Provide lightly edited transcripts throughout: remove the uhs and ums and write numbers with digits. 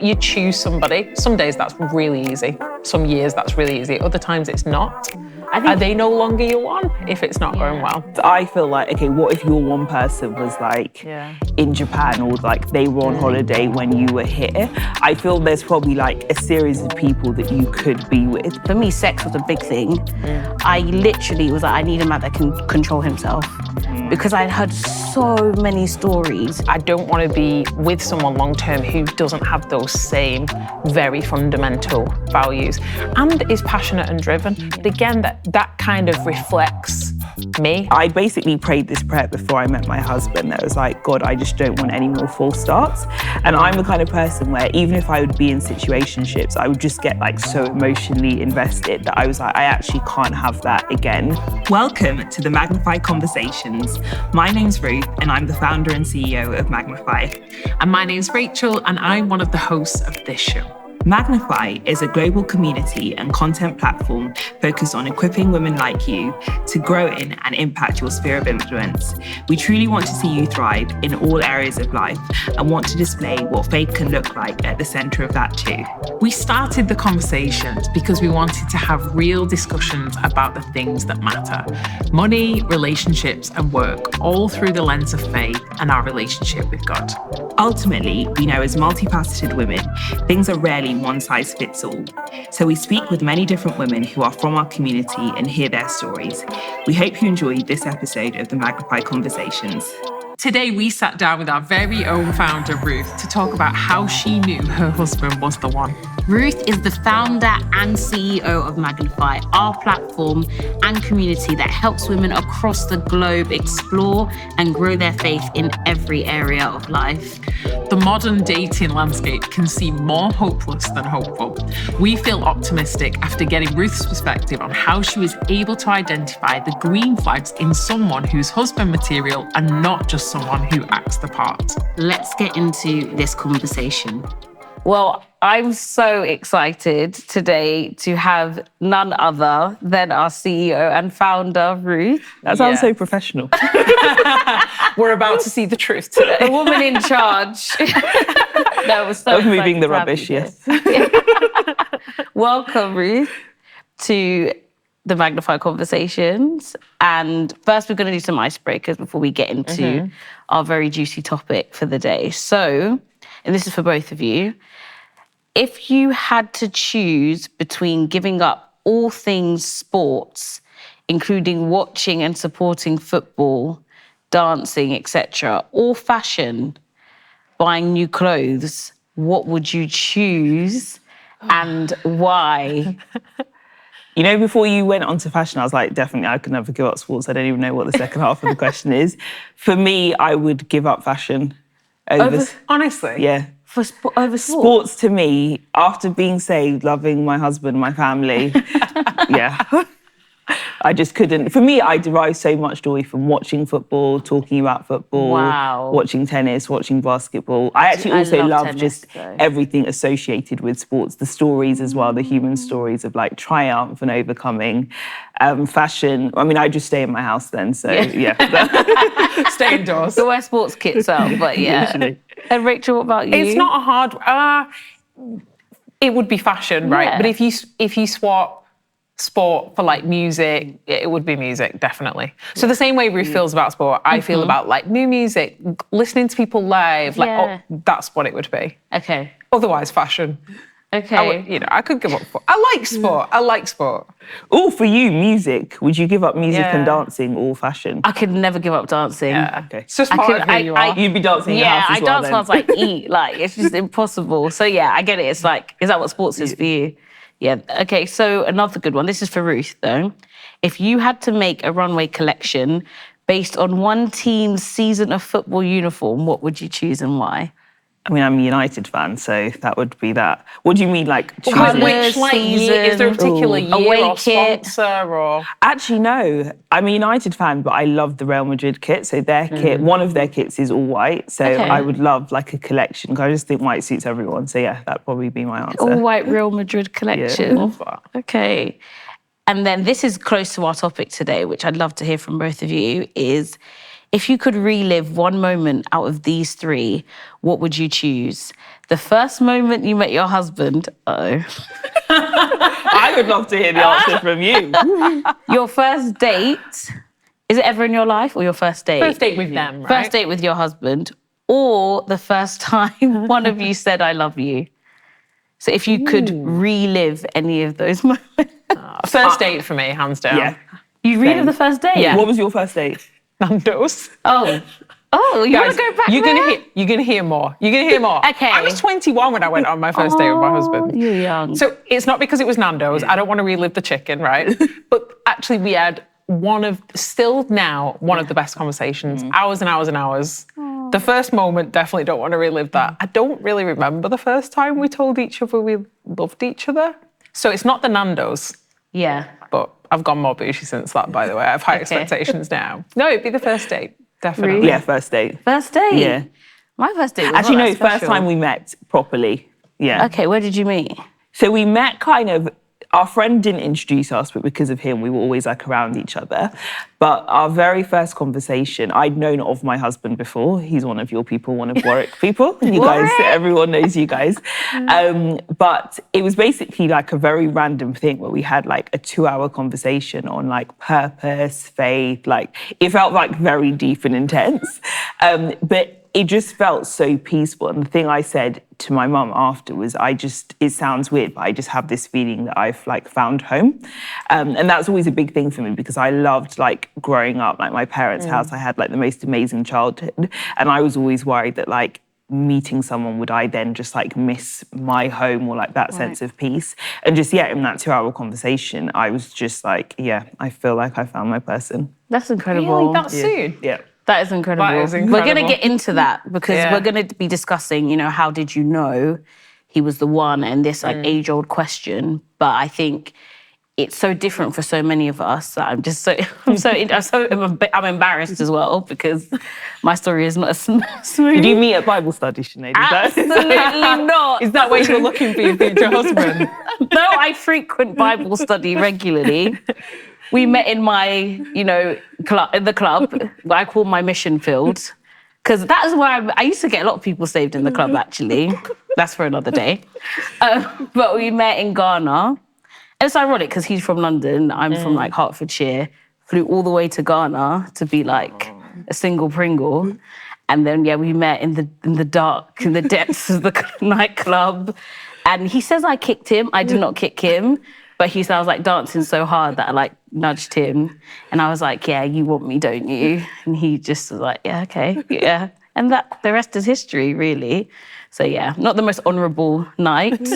You choose somebody. Some days that's really easy. Some years that's really easy. Other times it's not. Are they no longer your one if it's not going well? I feel like, okay, what if your one person was like in Japan, or like they were on holiday when you were here? I feel there's probably like a series of people that you could be with. For me, sex was a big thing. I literally was like, I need a man that can control himself. Because I'd heard so many stories. I don't want to be with someone long term who doesn't have those same very fundamental values and is passionate and driven. But again, that kind of reflects me. I basically prayed this prayer before I met my husband. That was like, God, I just don't want any more false starts. And I'm the kind of person where even if I would be in situationships, I would just get like so emotionally invested that I was like, I actually can't have that again. Welcome to the Magnify Conversations. My name's Ruth and I'm the founder and CEO of Magnify. And my name's Rachel and I'm one of the hosts of this show. Magnify is a global community and content platform focused on equipping women like you to grow in and impact your sphere of influence. We truly want to see you thrive in all areas of life and want to display what faith can look like at the centre of that too. We started the conversations because we wanted to have real discussions about the things that matter. Money, relationships and work, all through the lens of faith and our relationship with God. Ultimately, we know as multifaceted women, things are rarely one size fits all. So we speak with many different women who are from our community and hear their stories. We hope you enjoyed this episode of the Magnify Conversations. Today, we sat down with our very own founder, Ruth, to talk about how she knew her husband was the one. Ruth is the founder and CEO of Magnify, our platform and community that helps women across the globe explore and grow their faith in every area of life. The modern dating landscape can seem more hopeless than hopeful. We feel optimistic after getting Ruth's perspective on how she was able to identify the green flags in someone who's husband material and not just someone who acts the part. Let's get into this conversation. Well, I'm so excited today to have none other than our CEO and founder, Ruth. That sounds so professional. We're about to see the truth today. The woman in charge. No, we're so of moving the rubbish, yes. Welcome, Ruth, to the Magnify Conversations. And first, we're going to do some icebreakers before we get into our very juicy topic for the day. So, and this is for both of you, if you had to choose between giving up all things sports, including watching and supporting football, dancing, etc., or fashion, buying new clothes, what would you choose and why? You know, before you went on to fashion, I was like, definitely, I could never give up sports. I don't even know what the second half of the question is. For me, I would give up fashion. Honestly? Yeah. Over sports to me, after being saved, loving my husband, my family, yeah. I just couldn't. For me, I derive so much joy from watching football, talking about football, watching tennis, watching basketball. I actually also love tennis, just everything associated with sports, the stories as well, the human stories of like triumph and overcoming. Fashion, I mean, I just stay in my house then, so yeah. Stay indoors. So wear sports kits out, but yeah. And Rachel, what about you? It's not a hard, it would be fashion, right? But if you swap sport for like music, it would be music, definitely. So the same way Ruth feels about sport, I feel about like new music, listening to people live, like that's what it would be. Okay. Otherwise, fashion. Okay. I could give up. I like sport. Oh, for you, music. Would you give up music and dancing or fashion? I could never give up dancing. Yeah, okay. It's just part of who you are. You'd be dancing in your house as well, I dance whilst I eat. Like, it's just impossible. So yeah, I get it. It's like, is that what sports is for you? Yeah. Okay, so another good one. This is for Ruth, though. If you had to make a runway collection based on one team's season of football uniform, what would you choose and why? I mean, I'm a United fan, so that would be that. What do you mean, like, which like year? Is there a particular year away or kit sponsor or? Actually, no. I'm a United fan, but I love the Real Madrid kit. So their kit, one of their kits is all white. So I would love like a collection. Because I just think white suits everyone. So yeah, that'd probably be my answer. All white Real Madrid collection. Yeah. Okay. And then this is close to our topic today, which I'd love to hear from both of you, is if you could relive one moment out of these three, what would you choose? The first moment you met your husband, I would love to hear the answer from you. your first date, is it ever in your life or your first date? First date with them, right? First date with your husband, or the first time one of you said, I love you. So if you could relive any of those moments. First date for me, hands down. Yeah. You relive the first date? Yeah. What was your first date? Nando's. Oh, you want Guys, to go back you're there? gonna hear more. You're gonna hear more. Okay. I was 21 when I went on my first date with my husband. You're young. So it's not because it was Nando's. I don't want to relive the chicken, right? But actually, we had one of the best conversations. Hours and hours and hours. The first moment, definitely don't want to relive that. I don't really remember the first time we told each other we loved each other. So it's not the Nando's. Yeah. But I've gone more bougie since that, by the way. I have high expectations now. No, it'd be the first date. Definitely. Really? Yeah, first date. First date? Yeah. My first date was Actually, not no, that first special. time we met properly. Yeah. Okay, where did you meet? So we met our friend didn't introduce us, but because of him, we were always like around each other. But our very first conversation, I'd known of my husband before. He's one of your people, one of Warwick people. You guys, everyone knows you guys. But it was basically like a very random thing where we had like a 2-hour conversation on like purpose, faith, like it felt like very deep and intense. But it just felt so peaceful. And the thing I said to my mum after was, it sounds weird, but I just have this feeling that I've like found home. And that's always a big thing for me because I loved like growing up, like my parents' house, I had like the most amazing childhood. And I was always worried that like meeting someone, would I then just like miss my home or like that sense of peace? And just, in that 2-hour conversation, I was just like, I feel like I found my person. That's incredible. Really? That soon? Yeah. That is incredible. That is We're going to incredible. get into that because we're going to be discussing, how did you know he was the one and this like age-old question. But I think it's so different for so many of us that I'm embarrassed as well because my story is not as smooth. Did you meet at Bible study, Sinead? Absolutely not. Is that why you're looking for your future husband? No, I frequent Bible study regularly. We met in my, in the club, what I call my mission field. Because that is where I used to get a lot of people saved in the club, actually. That's for another day. But we met in Ghana. And it's ironic because he's from London, I'm from like Hertfordshire. Flew all the way to Ghana to be like a single Pringle. And then, we met in the dark, in the depths of the nightclub. And he says I kicked him. I did not kick him. But he said I was like dancing so hard that I like nudged him. And I was like, you want me, don't you? And he just was like, okay, yeah. And the rest is history, really. So not the most honourable night.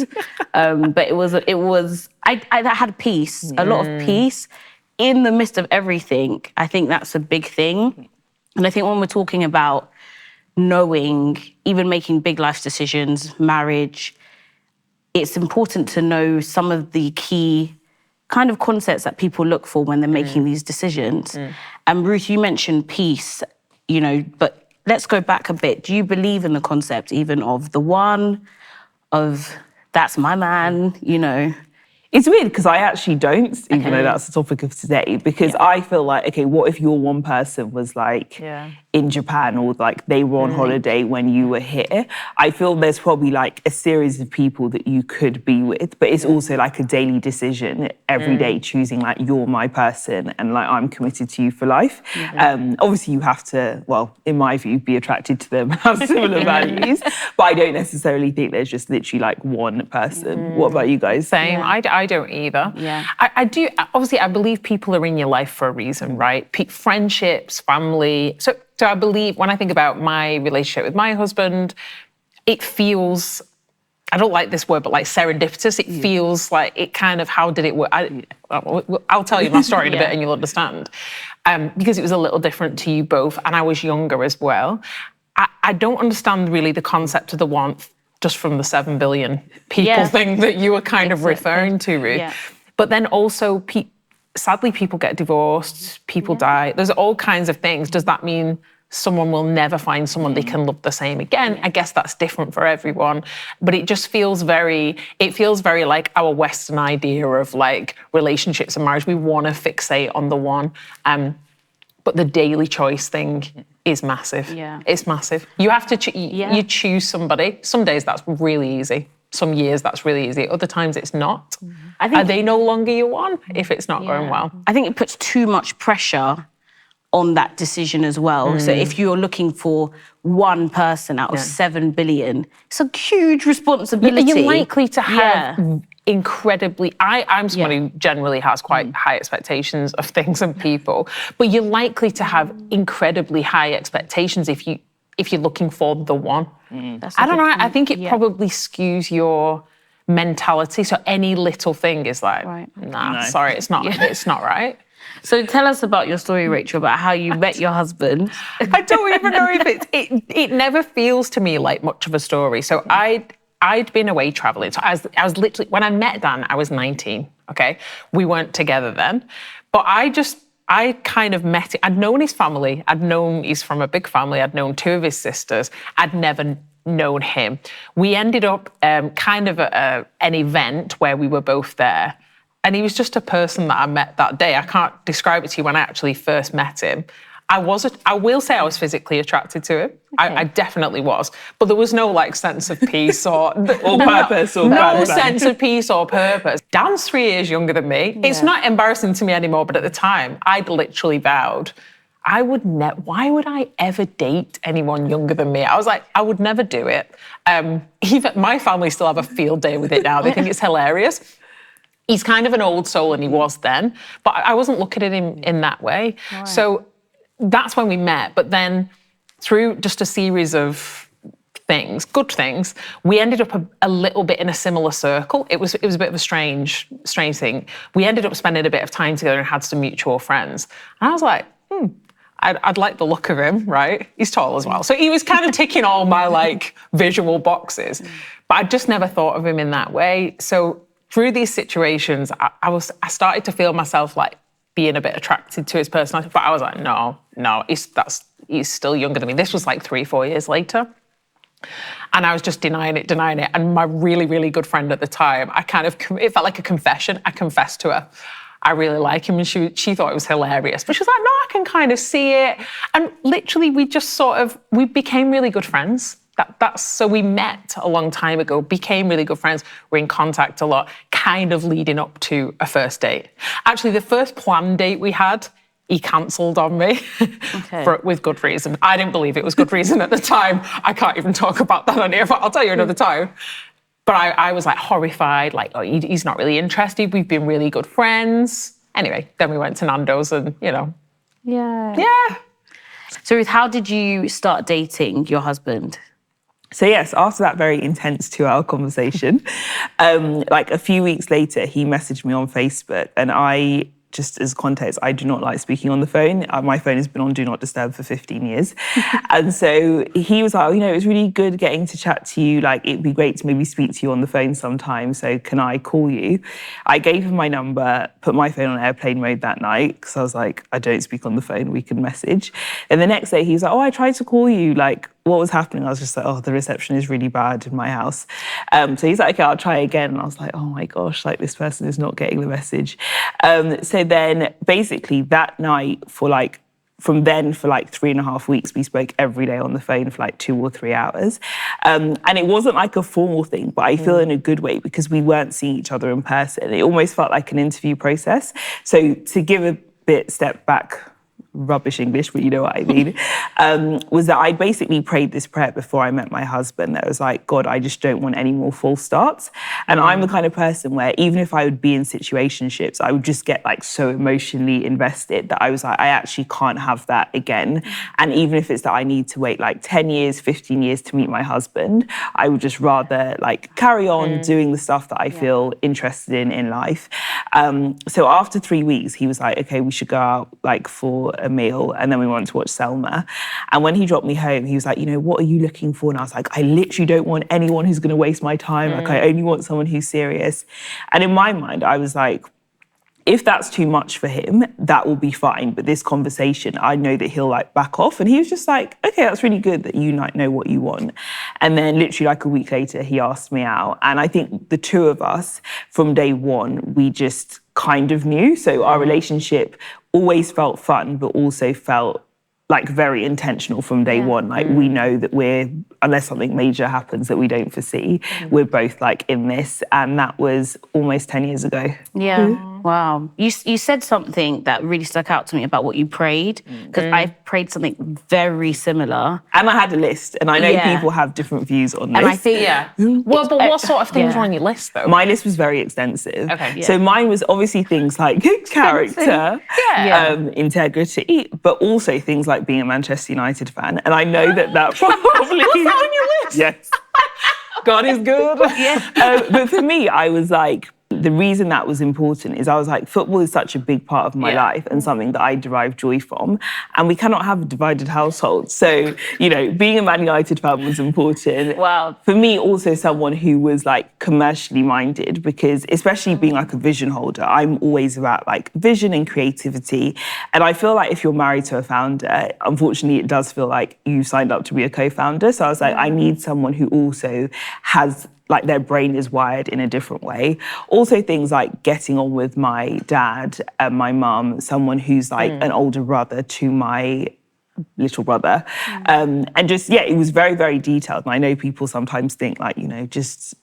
But it was, I had peace, a lot of peace in the midst of everything. I think that's a big thing. And I think when we're talking about knowing, even making big life decisions, marriage, it's important to know some of the key kind of concepts that people look for when they're making these decisions. And Ruth, you mentioned peace, but let's go back a bit. Do you believe in the concept even of the one, of that's my man, It's weird because I actually don't, even though that's the topic of today, because I feel like, okay, what if your one person was like in Japan or like they were on holiday when you were here? I feel there's probably like a series of people that you could be with, but it's also like a daily decision every day choosing like you're my person and like I'm committed to you for life. Obviously you have to, well, in my view, be attracted to them, have similar values, but I don't necessarily think there's just literally like one person. What about you guys? Same. I don't either. Yeah. I do, obviously, I believe people are in your life for a reason, right? Friendships, family. So I believe, when I think about my relationship with my husband, it feels, I don't like this word, but like serendipitous. It feels like it kind of, how did it work? I'll tell you my story in a bit and you'll understand. Because it was a little different to you both, and I was younger as well. I don't understand really the concept of the one just from the 7 billion people thing that you were kind of referring to, Ruth. Yeah. But then also, sadly, people get divorced, people die. There's all kinds of things. Does that mean someone will never find someone they can love the same again? I guess that's different for everyone. But it just feels very like our Western idea of like relationships and marriage. We want to fixate on the one. But the daily choice thing is massive. Yeah. It's massive. You have to, you choose somebody. Some days that's really easy. Some years that's really easy. Other times it's not. I think, are they no longer your one if it's not going well? I think it puts too much pressure on that decision as well. So if you're looking for one person out of 7 billion, it's a huge responsibility. You're likely to have incredibly, I'm someone who generally has quite high expectations of things and people, but you're likely to have incredibly high expectations if you're looking for the one. I don't know, I think it probably skews your mentality. So any little thing is like, sorry, it's not right. So tell us about your story, Rachel, about how you met your husband. I don't even know if it never feels to me like much of a story. So I'd been away traveling. So I was literally, when I met Dan, I was 19, okay? We weren't together then. But I kind of met him. I'd known his family. He's from a big family. I'd known 2 of his sisters. I'd never known him. We ended up kind of at an event where we were both there. And he was just a person that I met that day. I can't describe it to you when I actually first met him. I will say I was physically attracted to him. Okay. I definitely was. But there was no like sense of peace or purpose or no sense of peace or purpose. Dan's 3 years younger than me. Yeah. It's not embarrassing to me anymore, but at the time, I'd literally vowed why would I ever date anyone younger than me? I was like, I would never do it. Even my family still have a field day with it now. They think it's hilarious. He's kind of an old soul, and he was then, but I wasn't looking at him in that way. Right. So that's when we met. But then through just a series of things, good things, we ended up a little bit in a similar circle. It was a bit of a strange thing. We ended up spending a bit of time together and had some mutual friends. And I was like, I'd like the look of him, right? He's tall as well. So he was kind of ticking all my like visual boxes, but I just never thought of him in that way. So through these situations, I started to feel myself like being a bit attracted to his personality, but I was like, no, he's still younger than me. This was like 3-4 years later. And I was just denying it. And my really, really good friend at the time, it felt like a confession. I confessed to her. I really like him, and she thought it was hilarious. But she was like, no, I can kind of see it. And literally, we became really good friends. So we met a long time ago, became really good friends. We're in contact a lot, kind of leading up to a first date. Actually, the first planned date we had, he cancelled on me with good reason. I didn't believe it was good reason at the time. I can't even talk about that on here, but I'll tell you another time. But I was like horrified, like, oh, he's not really interested. We've been really good friends. Anyway, then we went to Nando's and, Yeah. So Ruth, how did you start dating your husband? So yes, after that very intense 2-hour conversation, like a few weeks later, he messaged me on Facebook, and just as context, I do not like speaking on the phone. My phone has been on Do Not Disturb for 15 years. And so he was like, it was really good getting to chat to you. Like, it'd be great to maybe speak to you on the phone sometime. So can I call you? I gave him my number, put my phone on airplane mode that night, because I was like, I don't speak on the phone, we can message. And the next day he was like, I tried to call you, like, what was happening? I was just like, the reception is really bad in my house. So he's like, okay, I'll try again. And I was like, oh my gosh, like this person is not getting the message. So then basically that night from then for 3.5 weeks, we spoke every day on the phone for 2 or 3 hours. And it wasn't like a formal thing, but I feel in a good way because we weren't seeing each other in person. It almost felt like an interview process. So to give a step back, rubbish English, but you know what I mean, was that I basically prayed this prayer before I met my husband that was like, God, I just don't want any more false starts. And I'm the kind of person where even if I would be in situationships, I would just get so emotionally invested that I was like, I actually can't have that again. And even if it's that I need to wait 10 years, 15 years to meet my husband, I would just rather carry on doing the stuff that I feel interested in life. So after 3 weeks, he was like, okay, we should go out for a meal, and then we went to watch Selma. And when he dropped me home, he was like, what are you looking for? And I was like, I literally don't want anyone who's going to waste my time. I only want someone who's serious. And in my mind, I was like, if that's too much for him, that will be fine. But this conversation, I know that he'll like back off. And he was just like, okay, that's really good that you like know what you want. And then literally like a week later, he asked me out. And I think the two of us from day one, we just kind of knew. So our relationship always felt fun, but also felt like very intentional from day one. Like we know that unless something major happens that we don't foresee, we're both like in this. And that was almost 10 years ago. Yeah. Wow. You said something that really stuck out to me about what you prayed, because I prayed something very similar. And I had a list, and I know people have different views on this. And I think, Well, but what sort of things were on your list, though? My list was very extensive. Okay. So mine was obviously things like character, integrity, but also things like being a Manchester United fan. And I know that probably... Was that on your list? Yes. God is good. But for me, I was like, the reason that was important is I was like, football is such a big part of my life and something that I derive joy from. And we cannot have a divided household. So, you know, being a Man United fan was important. Wow. For me, also someone who was like commercially minded, because especially being like a vision holder, I'm always about like vision and creativity. And I feel like if you're married to a founder, unfortunately, it does feel like you signed up to be a co-founder. So I was like, I need someone who also has like their brain is wired in a different way. Also things like getting on with my dad and my mum, someone who's like an older brother to my little brother. And just, it was very, very detailed. And I know people sometimes think like, you know, just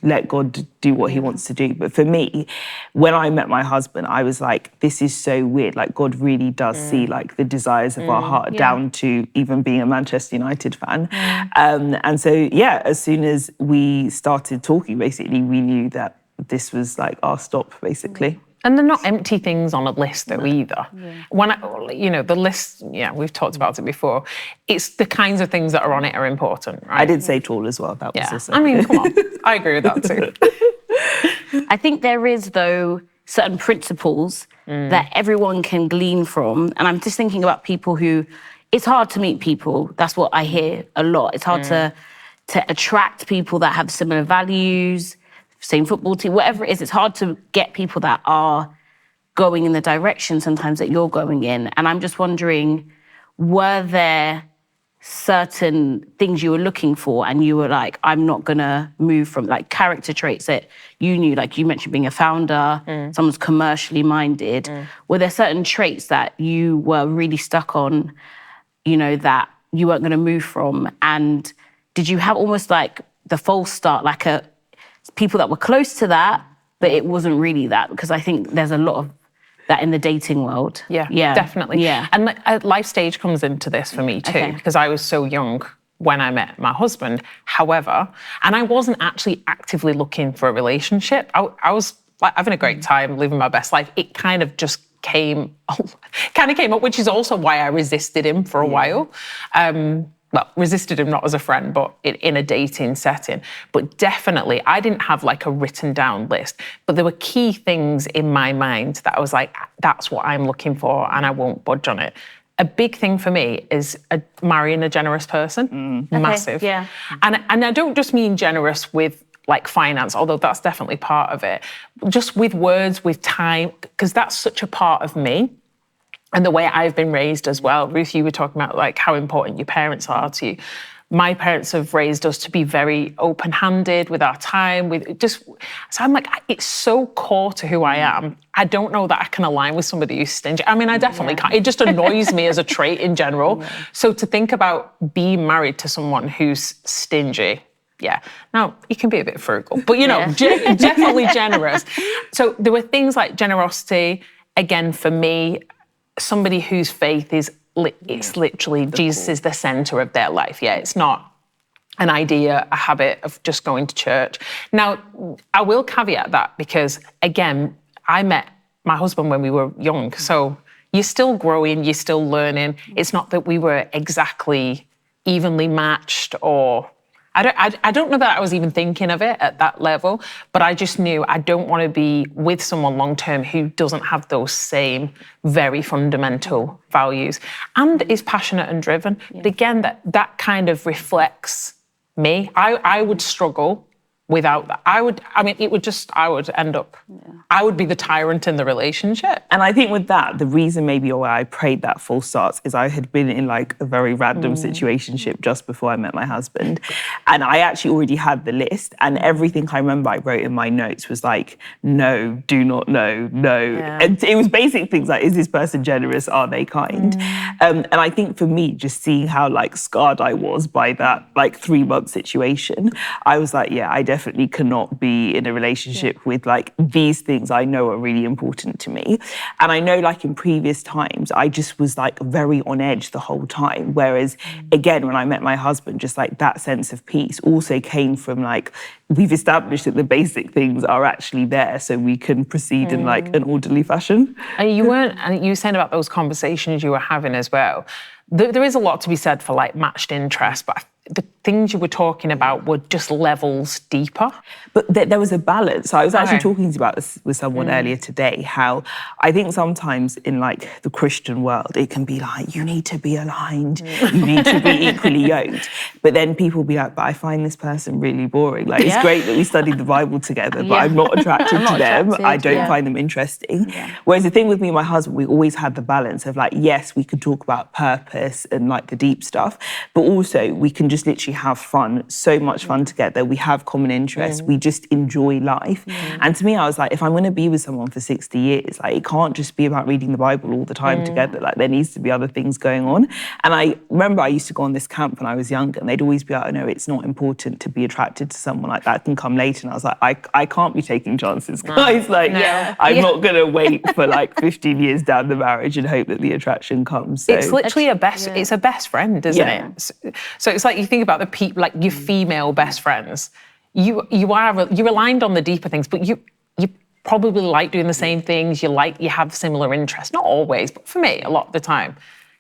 let God do what he wants to do. But for me, when I met my husband, I was like, this is so weird. Like God really does see like the desires of our heart down to even being a Manchester United fan. And so, as soon as we started talking, basically, we knew that this was like our stop, basically. And they're not empty things on a list though either. When the list, we've talked about it before. It's the kinds of things that are on it are important, right? I did say tall as well. That was also. I mean, come on. I agree with that too. I think there is, though, certain principles that everyone can glean from. And I'm just thinking about people who, it's hard to meet people. That's what I hear a lot. It's hard to attract people that have similar values, same football team, whatever it is. It's hard to get people that are going in the direction sometimes that you're going in. And I'm just wondering, were there certain things you were looking for and you were like, I'm not gonna move from, like, character traits that you knew, like you mentioned being a founder, someone's commercially minded. Were there certain traits that you were really stuck on, you know, that you weren't gonna move from? And did you have almost like the false start, like people that were close to that, but it wasn't really that? Because I think there's a lot of that in the dating world. Yeah, definitely. Yeah. And life stage comes into this for me too, because I was so young when I met my husband. However, and I wasn't actually actively looking for a relationship. I was like having a great time, living my best life. It kind of just came up, which is also why I resisted him for a while. Well, resisted him not as a friend, but in a dating setting. But definitely, I didn't have like a written down list, but there were key things in my mind that I was like, that's what I'm looking for and I won't budge on it. A big thing for me is marrying a generous person, massive. Yeah. And I don't just mean generous with like finance, although that's definitely part of it, just with words, with time, because that's such a part of me. And the way I've been raised as well. Ruth, you were talking about like how important your parents are to you. My parents have raised us to be very open-handed with our time, so I'm like, it's so core to who I am. I don't know that I can align with somebody who's stingy. I mean, I definitely can't. It just annoys me as a trait in general. So to think about being married to someone who's stingy, now you can be a bit frugal, but you know, definitely generous. So there were things like generosity, again, for me, somebody whose faith is, it's literally Jesus is the center of their life. It's not an idea, a habit of just going to church. Now, I will caveat that because, again, I met my husband when we were young. So you're still growing, you're still learning. It's not that we were exactly evenly matched or... I don't know that I was even thinking of it at that level, but I just knew I don't want to be with someone long-term who doesn't have those same very fundamental values and is passionate and driven. But again, that kind of reflects me. I would struggle without that. I would end up, I would be the tyrant in the relationship. And I think with that, the reason maybe why I prayed that false start is I had been in like a very random situationship just before I met my husband. And I actually already had the list, and everything I remember I wrote in my notes was like, no, do not know, no. Yeah. And it was basic things like, is this person generous? Are they kind? And I think for me, just seeing how like scarred I was by that like 3-month situation, I was like, yeah, I definitely cannot be in a relationship with like these things I know are really important to me. And I know like in previous times, I just was like very on edge the whole time. Whereas again, when I met my husband, just like that sense of peace also came from like, we've established that the basic things are actually there so we can proceed in like an orderly fashion. And you were saying about those conversations you were having as well. There is a lot to be said for like matched interest, but the things you were talking about were just levels deeper. But there was a balance. So I was actually talking about this with someone earlier today, how I think sometimes in like the Christian world, it can be like, you need to be aligned, you need to be equally yoked. But then people be like, but I find this person really boring. Like, it's great that we studied the Bible together, but I'm not attracted to them. I don't find them interesting. Whereas the thing with me and my husband, we always had the balance of like, yes, we could talk about purpose and like the deep stuff, but also we can just literally have fun, so much fun together. We have common interests. We just enjoy life. And to me, I was like, if I'm going to be with someone for 60 years, like it can't just be about reading the Bible all the time together. Like there needs to be other things going on. And I remember I used to go on this camp when I was younger, and they'd always be like, oh no, it's not important to be attracted to someone, like that can come later. And I was like, I can't be taking chances, guys. Like I'm not going to wait for like 15 years down the marriage and hope that the attraction comes. So. It's literally it's a best friend, isn't it? So it's like you think about the people, like your female best friends, you're aligned on the deeper things, but you probably like doing the same things. You have similar interests, not always, but for me, a lot of the time.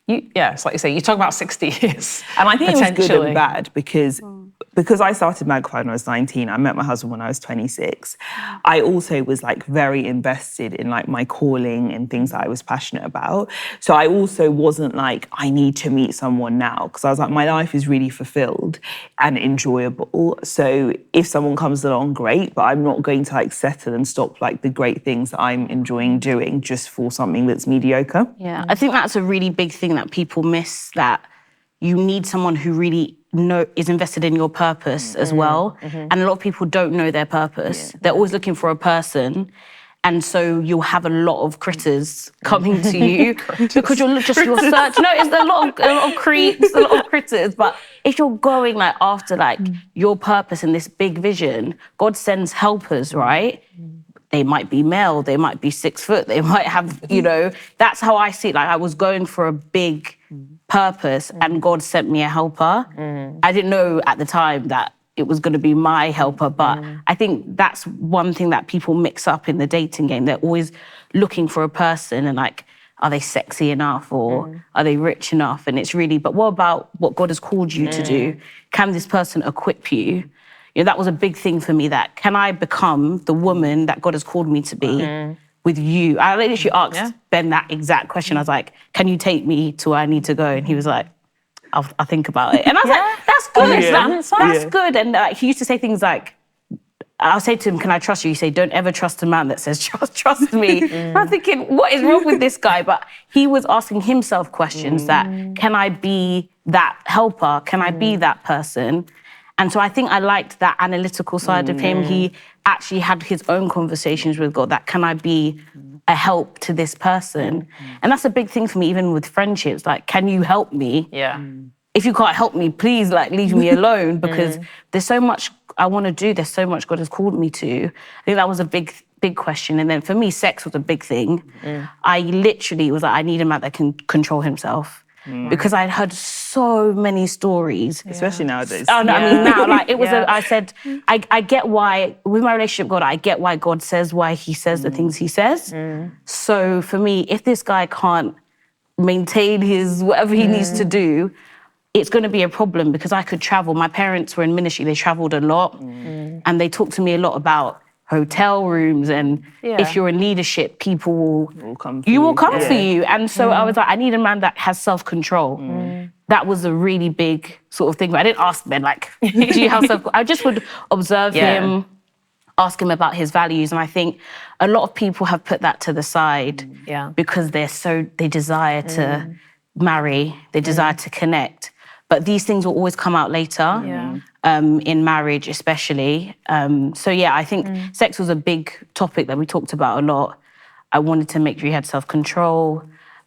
It's like you say, you talk about 60 years. And I think it was good and bad because I started Magnify when I was 19, I met my husband when I was 26. I also was like very invested in like my calling and things that I was passionate about. So I also wasn't like, I need to meet someone now, because I was like, my life is really fulfilled and enjoyable. So if someone comes along, great, but I'm not going to like settle and stop like the great things that I'm enjoying doing just for something that's mediocre. Yeah, I think that's a really big thing that people miss, that you need someone who really is invested in your purpose as well. And a lot of people don't know their purpose. They're always looking for a person. And so you'll have a lot of critters coming to you because you're searching. No, it's a lot of creeps, a lot of critters. But if you're going like after like your purpose and this big vision, God sends helpers, right? They might be male, they might be 6 foot, they might have, that's how I see it. Like I was going for a big purpose and God sent me a helper. I didn't know at the time that it was going to be my helper, but I think that's one thing that people mix up in the dating game. They're always looking for a person and like, are they sexy enough or are they rich enough? And it's really, but what about what God has called you to do? Can this person equip you? That was a big thing for me, that can I become the woman that God has called me to be with you? I literally asked Ben that exact question. I was like, can you take me to where I need to go? And he was like, I'll think about it. And I was like, that's good. That's good. And he used to say things like, I'll say to him, can I trust you? He say, don't ever trust a man that says, trust me. And I'm thinking, what is wrong with this guy? But he was asking himself questions that, can I be that helper? Can I be that person? And so I think I liked that analytical side of him. He actually had his own conversations with God, that can I be a help to this person? And that's a big thing for me, even with friendships. Like, can you help me? Yeah. If you can't help me, please like leave me alone, because there's so much I want to do. There's so much God has called me to. I think that was a big question. And then for me, sex was a big thing. I literally was like, I need a man that can control himself. Because I'd heard so many stories. Especially nowadays. Oh, no, I mean, now, like, it was, I said, I get why, with my relationship with God, I get why God says why he says the things he says. So for me, if this guy can't maintain his, whatever he needs to do, it's going to be a problem, because I could travel. My parents were in ministry, they traveled a lot. And they talked to me a lot about hotel rooms, and if you're in leadership, people will come for you. And so I was like, I need a man that has self-control. That was a really big sort of thing. But I didn't ask men, like, do you have self-control? I just would observe him, ask him about his values. And I think a lot of people have put that to the side because they desire to marry, they desire to connect. But these things will always come out later, in marriage especially. So I think sex was a big topic that we talked about a lot. I wanted to make sure he had self-control,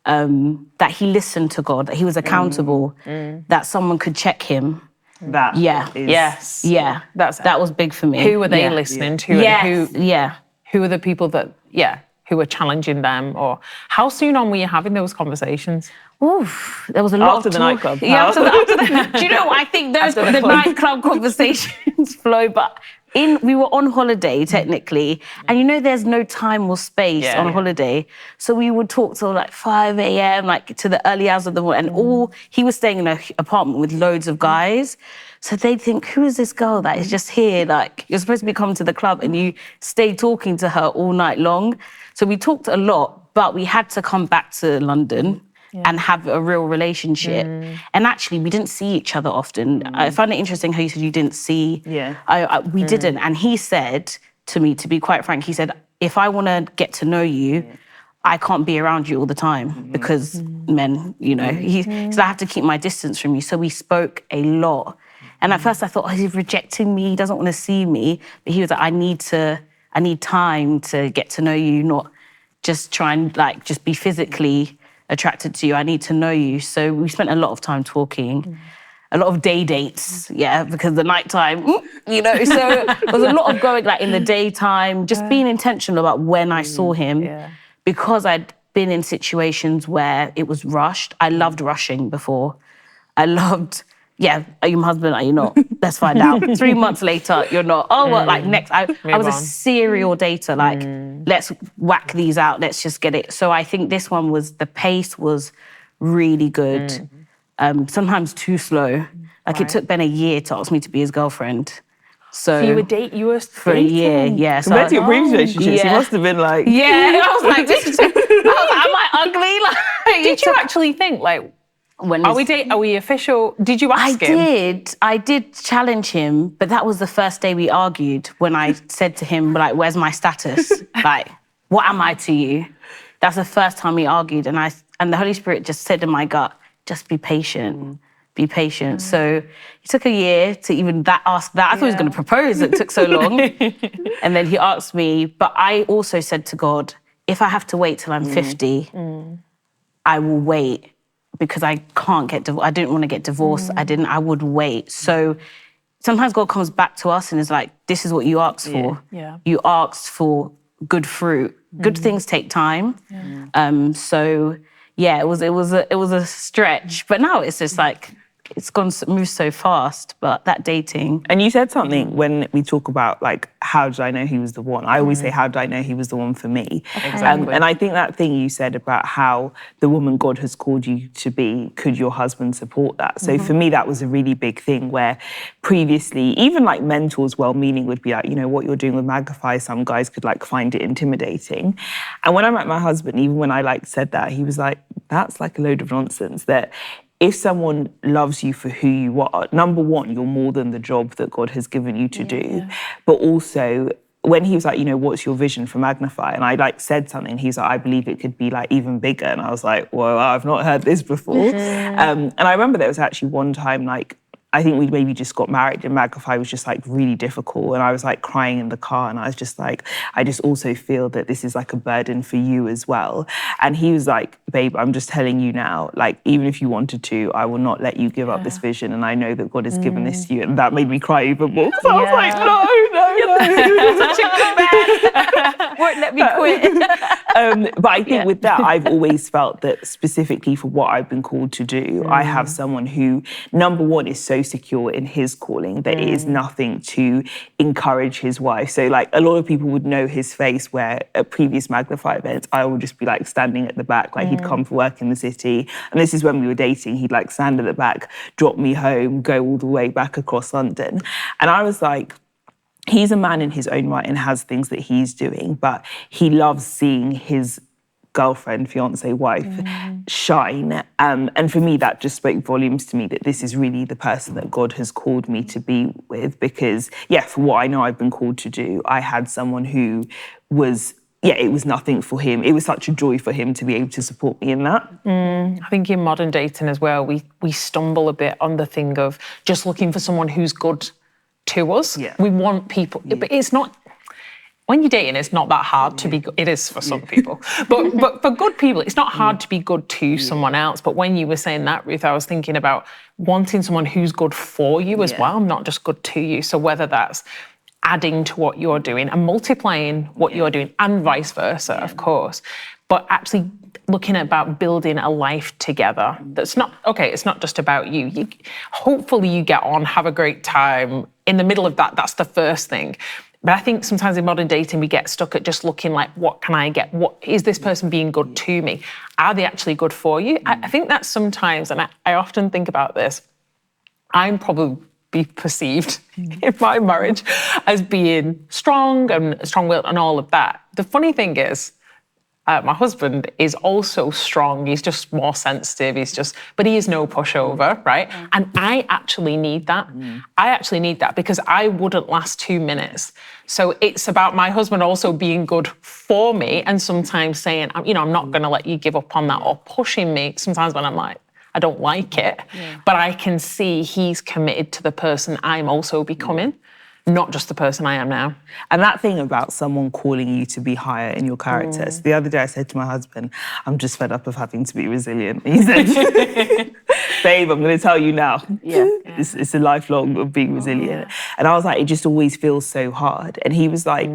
that he listened to God, that he was accountable, that someone could check him. That was big for me. Who were they listening to? Who are the people that, who were challenging them? Or how soon on were you having those conversations? Oof, there was a lot after the nightclub. Yeah, after the, do you know what? I think the nightclub conversations flow, but we were on holiday technically, and you know there's no time or space on holiday, so we would talk till like 5 a.m, like to the early hours of the morning, and he was staying in an apartment with loads of guys, so they'd think, who is this girl that is just here? Like, you're supposed to be coming to the club and you stay talking to her all night long. So we talked a lot, but we had to come back to London and have a real relationship. And actually, we didn't see each other often. I found it interesting how you said you didn't see. We didn't. And he said to me, to be quite frank, he said, if I want to get to know you, I can't be around you all the time because men, you know. He said, I have to keep my distance from you. So we spoke a lot. And at first I thought, he's rejecting me, he doesn't want to see me. But he was like, I need time to get to know you, not just try and like just be physically attracted to you. I need to know you. So we spent a lot of time talking, a lot of day dates, because the nighttime, you know. So there was a lot of going like in the daytime, just being intentional about when I saw him, because I'd been in situations where it was rushed. I loved rushing before. I loved, are you my husband? Are you not? Let's find out. 3 months later, you're not. Oh, well, like next, I was a serial dater. Like, let's whack these out. Let's just get it. So I think this one the pace was really good. Sometimes too slow. Like it took Ben a year to ask me to be his girlfriend. So you were for a year, So compared to your previous relationships, he must have been like... I was like, am I ugly? Like, did you actually think, like, are we official? Did you ask him? I did challenge him, but that was the first day we argued when I said to him, like, where's my status? Like, what am I to you? That's the first time we argued, and the Holy Spirit just said in my gut, just be patient. Be patient. So it took a year to even ask that. I thought he was going to propose. It took so long. And then he asked me, but I also said to God, if I have to wait till I'm 50, I will wait. Because I can't get divorced. I didn't want to get divorced. I would wait. So sometimes God comes back to us and is like, this is what you asked for. You asked for good fruit. Good things take time. It was a stretch. But now it's just like, it's moved so fast, but that dating. And you said something when we talk about, like, how did I know he was the one? I always say, how did I know he was the one for me? Exactly. And I think that thing you said about how the woman God has called you to be, could your husband support that? So for me, that was a really big thing where previously, even like mentors, well-meaning, would be like, you know, what you're doing with Magnify, some guys could like find it intimidating. And when I met my husband, even when I like said that, he was like, that's like a load of nonsense. That if someone loves you for who you are, number one, you're more than the job that God has given you to do. But also, when he was like, you know, what's your vision for Magnify? And I like said something, he's like, I believe it could be like even bigger. And I was like, whoa, I've not heard this before. And I remember there was actually one time, like, I think we maybe just got married and Magnify was just like really difficult. And I was like crying in the car and I was just like, I just also feel that this is like a burden for you as well. And he was like, babe, I'm just telling you now, like, even if you wanted to, I will not let you give up this vision. And I know that God has given this to you. And that made me cry even more. So I was like, no. Such a good man. Won't let me quit. But I think with that, I've always felt that specifically for what I've been called to do, I have someone who, number one, is so secure in his calling that it is nothing to encourage his wife. So like a lot of people would know his face where at previous Magnify events, I would just be like standing at the back, like he'd come for work in the city. And this is when we were dating, he'd like stand at the back, drop me home, go all the way back across London. And I was like, he's a man in his own right and has things that he's doing, but he loves seeing his girlfriend, fiance, wife shine. And for me, that just spoke volumes to me that this is really the person that God has called me to be with. Because, for what I know I've been called to do, I had someone who was, it was nothing for him. It was such a joy for him to be able to support me in that. I think in modern dating as well, we stumble a bit on the thing of just looking for someone who's good to us. Yeah. We want people, but it's not. When you're dating, it's not that hard to be good. It is for some people. But for good people, it's not hard to be good to someone else. But when you were saying that, Ruth, I was thinking about wanting someone who's good for you as well, not just good to you. So whether that's adding to what you're doing and multiplying what you're doing and vice versa, of course. But actually looking about building a life together. That's not, it's not just about you. Hopefully you get on, have a great time. In the middle of that, that's the first thing. But I think sometimes in modern dating, we get stuck at just looking like, what can I get? What is this person being good to me? Are they actually good for you? I think that sometimes, and I often think about this, I'm probably perceived in my marriage as being strong and strong-willed and all of that. The funny thing is, my husband is also strong. He's just more sensitive. But he is no pushover, right? And I actually need that. I actually need that because I wouldn't last 2 minutes. So it's about my husband also being good for me and sometimes saying, I'm not going to let you give up on that, or pushing me sometimes when I'm like, I don't like it. But I can see he's committed to the person I'm also becoming. Not just the person I am now. And that thing about someone calling you to be higher in your character. So the other day I said to my husband, I'm just fed up of having to be resilient. He said, babe, I'm going to tell you now. It's a lifelong of being resilient. And I was like, it just always feels so hard. And he was like,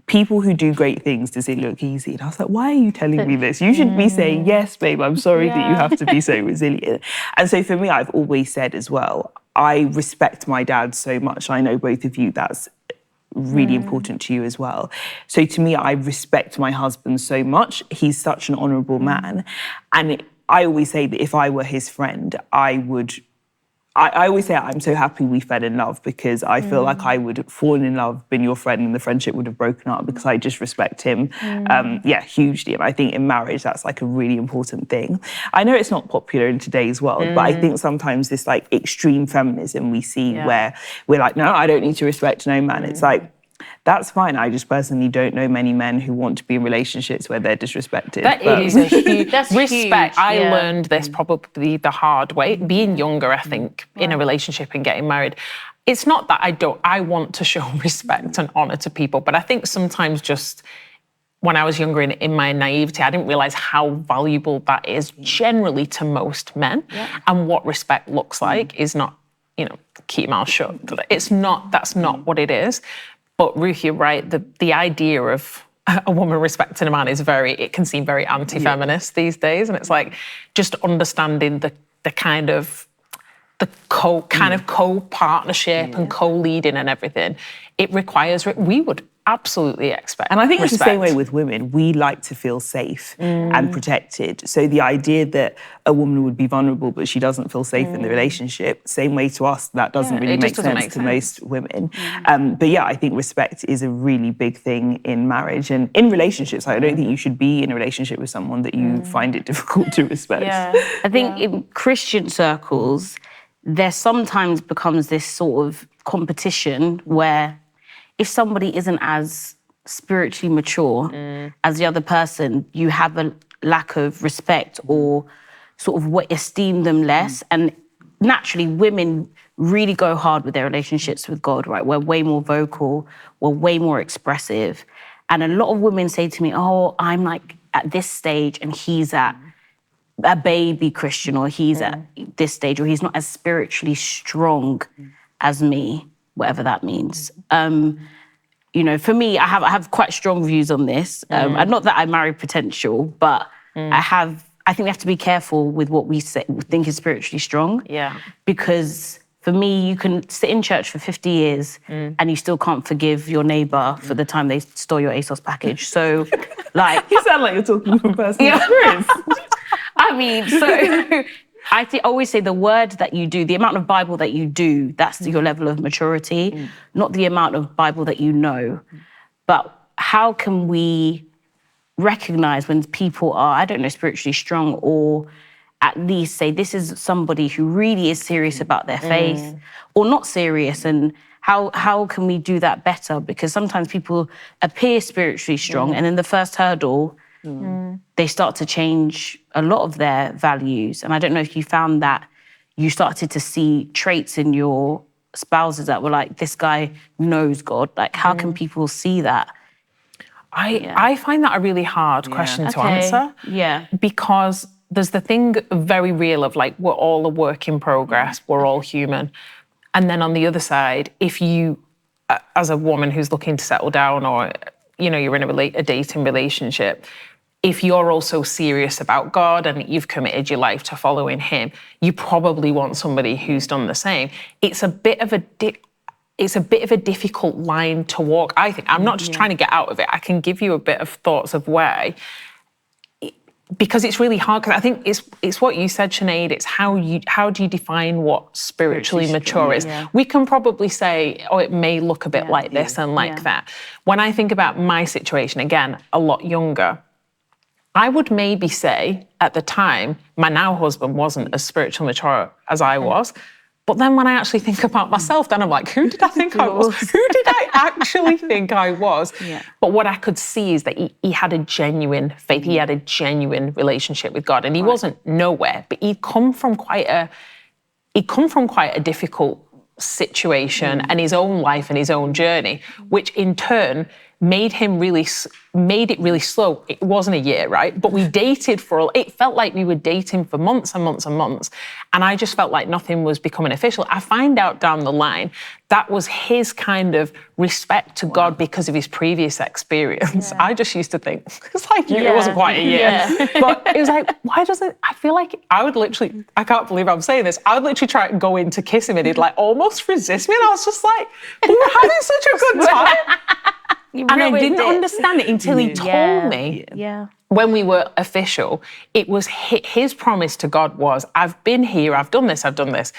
people who do great things, does it look easy? And I was like, why are you telling me this? You should be saying, yes, babe, I'm sorry that you have to be so resilient. And so for me, I've always said as well, I respect my dad so much. I know both of you, that's really important to you as well. So to me, I respect my husband so much. He's such an honourable man. And I always say that if I were his friend, I always say I'm so happy we fell in love because I feel like I would have fallen in love, been your friend, and the friendship would have broken up because I just respect him, hugely. And I think in marriage, that's like a really important thing. I know it's not popular in today's world, but I think sometimes this like extreme feminism we see where we're like, no, I don't need to respect no man. It's like, that's fine. I just personally don't know many men who want to be in relationships where they're disrespected. That is a huge respect. I learned this probably the hard way. Being younger, I think, in a relationship and getting married, it's not that I want to show respect and honour to people, but I think sometimes just when I was younger in my naivety, I didn't realise how valuable that is generally to most men. And what respect looks like is not, keep your mouth shut. That's not what it is. But Ruth, you're right. The idea of a woman respecting a man it can seem very anti-feminist these days. And it's like just understanding the kind of co-partnership and co-leading and everything. It requires, we would absolutely expect. And I think respect. It's the same way with women. We like to feel safe and protected. So the idea that a woman would be vulnerable but she doesn't feel safe in the relationship, same way to us, that doesn't really make sense to most women. But I think respect is a really big thing in marriage and in relationships. I don't think you should be in a relationship with someone that you find it difficult to respect. I think in Christian circles, there sometimes becomes this sort of competition where if somebody isn't as spiritually mature as the other person, you have a lack of respect or sort of esteem them less. And naturally, women really go hard with their relationships with God, right? We're way more vocal, we're way more expressive. And a lot of women say to me, oh, I'm like at this stage and he's at a baby Christian, or he's at this stage, or he's not as spiritually strong as me, whatever that means. For me, I have quite strong views on this. And not that I marry potential, but I think we have to be careful with what we think is spiritually strong. Because for me, you can sit in church for 50 years and you still can't forgive your neighbour for the time they stole your ASOS package. So, like... You sound like you're talking from personal experience. I mean, so I always say the word that you do, the amount of Bible that you do, that's your level of maturity, not the amount of Bible that you know. But how can we recognize when people are, I don't know, spiritually strong, or at least say this is somebody who really is serious about their faith or not serious, and how can we do that better? Because sometimes people appear spiritually strong and in the first hurdle, they start to change a lot of their values. And I don't know if you found that you started to see traits in your spouses that were like, this guy knows God. Like, how can people see that? I find that a really hard question to answer. Yeah. Because there's the thing very real of like, we're all a work in progress, we're all human. And then on the other side, if you, as a woman who's looking to settle down, or, you know, you're in a dating relationship, if you're also serious about God and you've committed your life to following him, you probably want somebody who's done the same. It's a bit of a difficult line to walk, I think. I'm not just trying to get out of it. I can give you a bit of thoughts of why. Because it's really hard, because I think it's what you said, Sinead, it's how do you define what spiritually mature is? Yeah. We can probably say, oh, it may look a bit like this and like that. When I think about my situation, again, a lot younger, I would maybe say at the time, my now husband wasn't as spiritually mature as I was. But then when I actually think about myself, then I'm like, who did I think I was? Who did I actually think I was? Yeah. But what I could see is that he had a genuine faith. He had a genuine relationship with God. And he wasn't nowhere, but he'd come from quite a difficult situation and his own life and his own journey, which in turn made it really slow. It wasn't a year, right? But we dated it felt like we were dating for months and months and months. And I just felt like nothing was becoming official. I find out down the line, that was his kind of respect to God because of his previous experience. I just used to think, it's like you, it wasn't quite a year. But it was like, I feel like I can't believe I'm saying this, I would literally try and go in to kiss him and he'd like almost resist me. And I was just like, we were having such a good time. And I didn't understand it until he told me when we were official, it was his promise to God was, I've been here, I've done this. And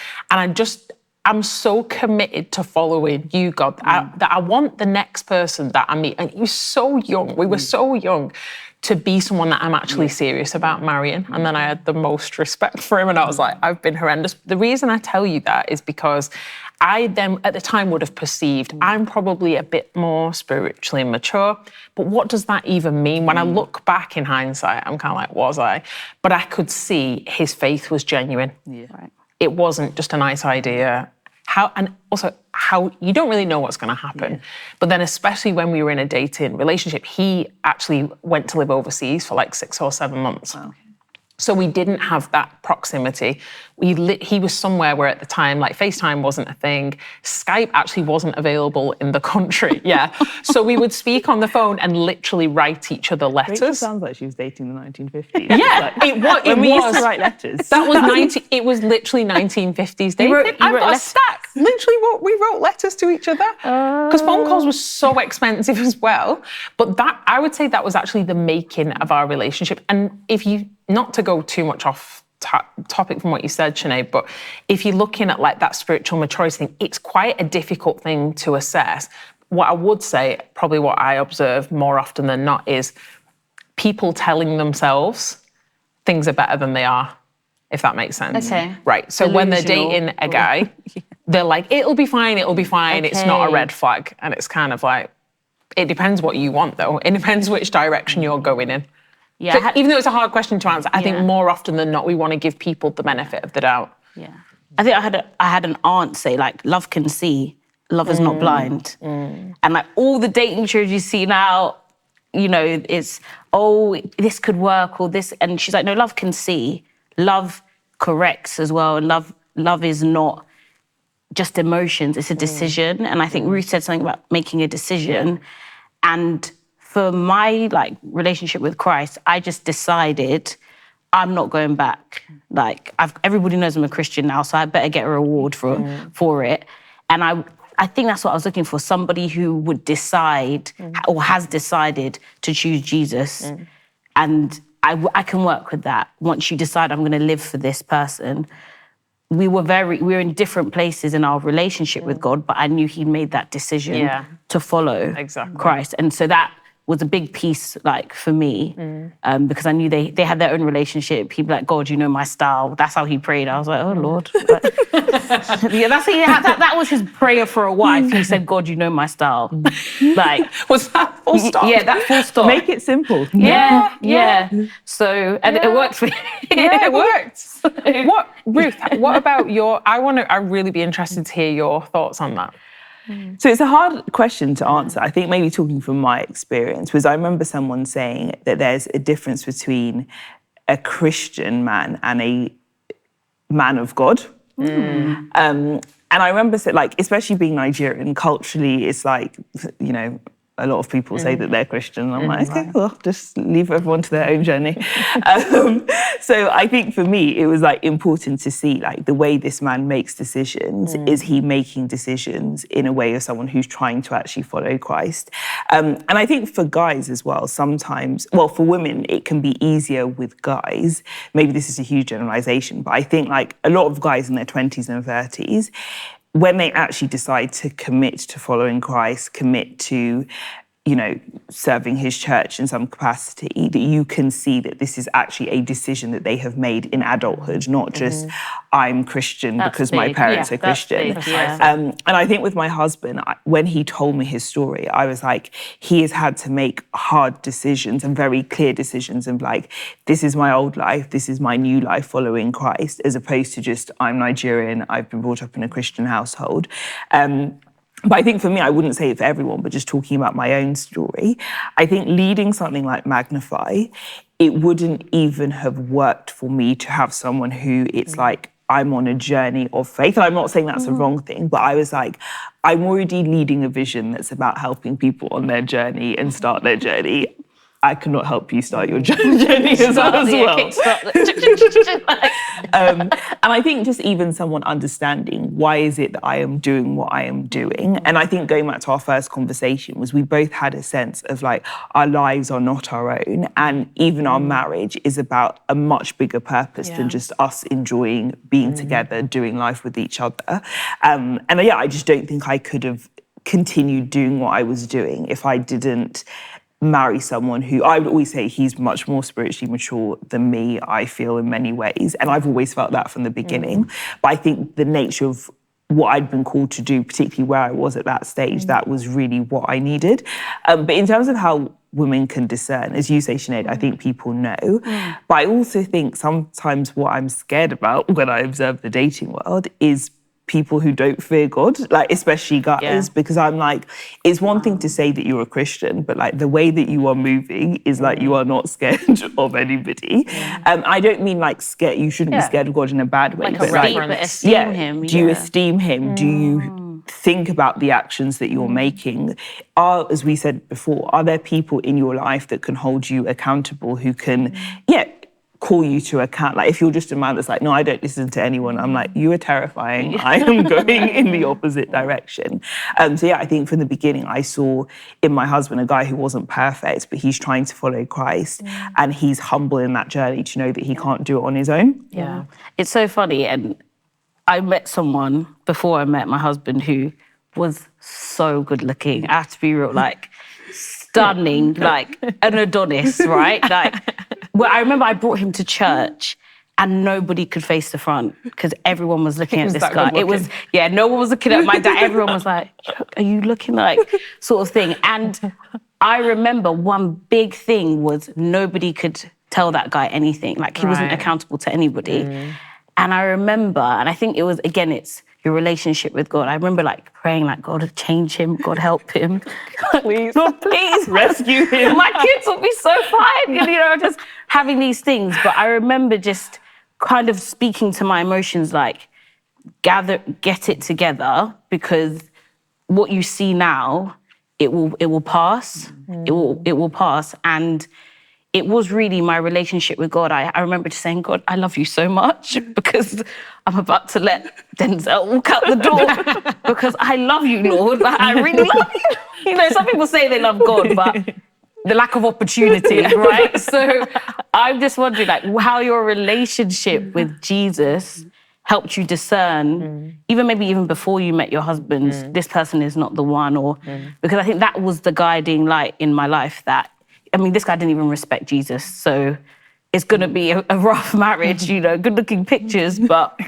I'm so committed to following you, God, that I want the next person that I meet. And he was so young, we were so young, to be someone that I'm actually serious about marrying. And then I had the most respect for him and I was like, I've been horrendous. The reason I tell you that is because I then, at the time, would have perceived I'm probably a bit more spiritually mature, but what does that even mean? When I look back in hindsight, I'm kind of like, was I? But I could see his faith was genuine. Yeah. Right. It wasn't just a nice idea. How you don't really know what's going to happen. Yeah. But then especially when we were in a dating relationship, he actually went to live overseas for like 6 or 7 months. Wow. So we didn't have that proximity. He was somewhere where at the time, like FaceTime wasn't a thing. Skype actually wasn't available in the country. So we would speak on the phone and literally write each other letters. Rachel sounds like she was dating the 1950s. Yeah, it was. We used to write letters. That was it was literally 1950s dating. I've got a stack. Literally, we wrote letters to each other because phone calls were so expensive as well. But I would say that was actually the making of our relationship. And not to go too much off topic from what you said, Sinead, but if you're looking at like that spiritual maturity thing, it's quite a difficult thing to assess. What I would say, probably what I observe more often than not, is people telling themselves things are better than they are, if that makes sense. Okay. Right, so when they're dating a guy, they're like, it'll be fine, okay. It's not a red flag. And it's kind of like, it depends what you want though. It depends which direction you're going in. Yeah. So even though it's a hard question to answer, I think more often than not, we want to give people the benefit of the doubt. Yeah. I think I had an aunt say, like, love can see, love is not blind. And like all the dating shows you see now, you know, it's, oh, this could work or this. And she's like, no, love can see. Love corrects as well. And love is not just emotions, it's a decision. And I think Ruth said something about making a decision. And for my relationship with Christ, I just decided I'm not going back. Like everybody knows I'm a Christian now, so I better get a reward for it. And I think that's what I was looking for, somebody who would decide or has decided to choose Jesus. And I can work with that. Once you decide I'm going to live for this person, we were in different places in our relationship with God, but I knew he made that decision to follow Christ. And so that was a big piece, like, for me, because I knew they had their own relationship. He'd be like, God, you know my style. That's how he prayed. I was like, oh, Lord. That was his prayer for a wife. He said, God, you know my style. Like, was that full stop? Yeah, that full stop. Make it simple. Yeah. So, and it worked for me. Yeah, it worked. Ruth, what about I'd really be interested to hear your thoughts on that. So it's a hard question to answer. I think maybe talking from my experience, because I remember someone saying that there's a difference between a Christian man and a man of God. And I remember, like, especially being Nigerian, culturally, it's like, you know, a lot of people say that they're Christian. I'm like, okay, well, just leave everyone to their own journey. So I think for me, it was like important to see like the way this man makes decisions. Is he making decisions in a way of someone who's trying to actually follow Christ? And I think for guys as well, sometimes, well, for women, it can be easier with guys. Maybe this is a huge generalization, but I think like a lot of guys in their 20s and 30s, when they actually decide to commit to following Christ, commit to, you know, serving his church in some capacity, that you can see that this is actually a decision that they have made in adulthood, not just I'm Christian because my parents are Christian. And I think with my husband, when he told me his story, I was like, he has had to make hard decisions and very clear decisions of like, this is my old life, this is my new life following Christ, as opposed to just I'm Nigerian, I've been brought up in a Christian household. But I think for me, I wouldn't say it for everyone, but just talking about my own story, I think leading something like Magnify, it wouldn't even have worked for me to have someone who it's like, I'm on a journey of faith. And I'm not saying that's a wrong thing, but I was like, I'm already leading a vision that's about helping people on their journey and start their journey. I cannot help you start your journey as well. And I think just even someone understanding why is it that I am doing what I am doing. And I think going back to our first conversation was we both had a sense of like our lives are not our own, and even our marriage is about a much bigger purpose than just us enjoying being together, doing life with each other. And yeah, I just don't think I could have continued doing what I was doing if I didn't marry someone who, I would always say he's much more spiritually mature than me, I feel, in many ways. And I've always felt that from the beginning. But I think the nature of what I'd been called to do, particularly where I was at that stage, that was really what I needed. But in terms of how women can discern, as you say, Sinead, I think people know. But I also think sometimes what I'm scared about when I observe the dating world is people who don't fear God, like especially guys, because I'm like, it's one thing to say that you're a Christian, but like the way that you are moving is like you are not scared of anybody. I don't mean like scared, you shouldn't be scared of God in a bad way. Like but esteem him. Do you esteem him? Do you think about the actions that you're making? As we said before, are there people in your life that can hold you accountable, who can, call you to account? Like if you're just a man that's like, no, I don't listen to anyone, I'm like, you are terrifying. I am going in the opposite direction. So yeah, I think from the beginning I saw in my husband a guy who wasn't perfect, but he's trying to follow Christ and he's humble in that journey to know that he can't do it on his own. Yeah. It's so funny. And I met someone before I met my husband who was so good looking. I have to be real, like stunning, like an Adonis, right? Like, well, I remember I brought him to church and nobody could face the front because everyone was looking at this guy. It was, no one was looking at my dad. Everyone was like, are you looking like, sort of thing. And I remember one big thing was nobody could tell that guy anything. Like he wasn't accountable to anybody. And I remember, and I think it was, again, it's your relationship with God. I remember like praying like, God, change him, God, help him. Please, God, please rescue him. My kids will be so fine, and, you know, just having these things. But I remember just kind of speaking to my emotions like, get it together, because what you see now, it will pass. It will pass. And it was really my relationship with God. I remember just saying, God, I love you so much because I'm about to let Denzel walk out the door because I love you, Lord. Like, I really love you. You know, some people say they love God, but the lack of opportunity, right? So I'm just wondering, like, how your relationship with Jesus helped you discern, even before you met your husband, this person is not the one, or because I think that was the guiding light in my life. That, I mean, this guy didn't even respect Jesus, so it's gonna be a rough marriage, you know, good-looking pictures, but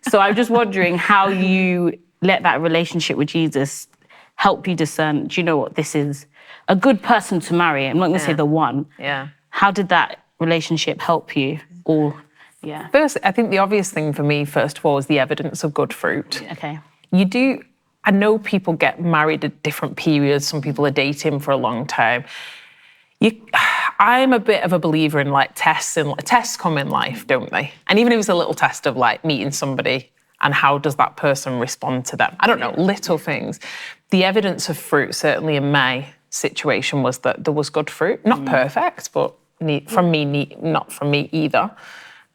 so I'm just wondering how you let that relationship with Jesus help you discern, do you know what, this is a good person to marry. I'm not gonna say the one. Yeah. How did that relationship help you? Or, yeah. First, I think the obvious thing for me, first of all, is the evidence of good fruit. Okay. I know people get married at different periods. Some people are dating for a long time. I'm a bit of a believer in like tests, and tests come in life, don't they? And even if it's a little test of like meeting somebody and how does that person respond to them? I don't know, little things. The evidence of fruit, certainly in my situation, was that there was good fruit. Not perfect, but not from me either.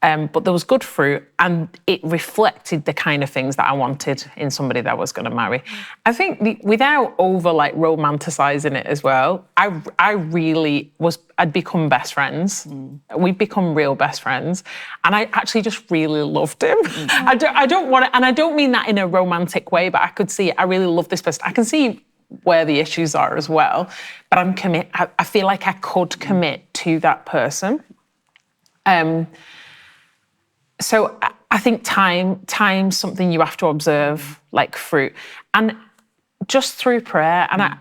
But there was good fruit, and it reflected the kind of things that I wanted in somebody that I was going to marry. I think without over like romanticizing it as well, I'd become best friends. We'd become real best friends, and I actually just really loved him. I don't want to, and I don't mean that in a romantic way, but I could see I really love this person. I can see where the issues are as well, but I feel like I could commit to that person. So I think time's something you have to observe, like fruit. And just through prayer, and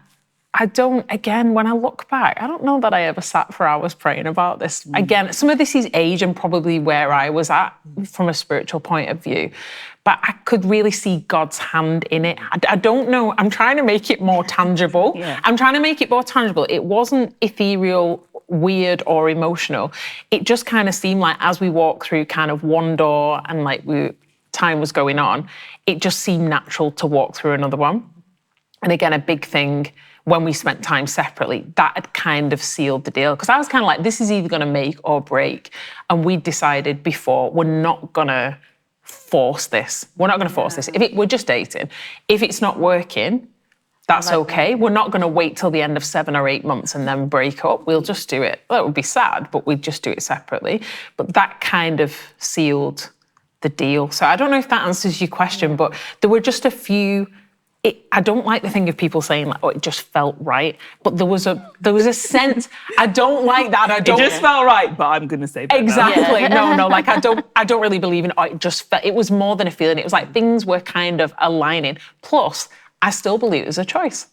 I don't, again, when I look back, I don't know that I ever sat for hours praying about this. Again, some of this is age and probably where I was at from a spiritual point of view. But I could really see God's hand in it. I don't know, I'm trying to make it more tangible. I'm trying to make it more tangible. It wasn't ethereal, weird or emotional. It just kind of seemed like as we walked through kind of one door and like time was going on, it just seemed natural to walk through another one. And again, a big thing when we spent time separately, that had kind of sealed the deal. Because I was kind of like, this is either going to make or break. And we decided before, we're not going to force this. We're not going to force this. We're just dating. If it's not working, that's okay. We're not going to wait till the end of 7 or 8 months and then break up. We'll just do it. Well, it would be sad, but we'd just do it separately. But that kind of sealed the deal. So I don't know if that answers your question, but there were just a few. I don't like the thing of people saying like, "Oh, it just felt right," but there was a sense. I don't like that. It just felt right, but I'm gonna say that exactly. No. Like I don't really believe in. Oh, it just felt. It was more than a feeling. It was like things were kind of aligning. Plus, I still believe it was a choice.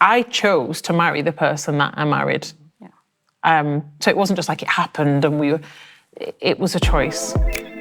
I chose to marry the person that I married. So it wasn't just like it happened and it was a choice.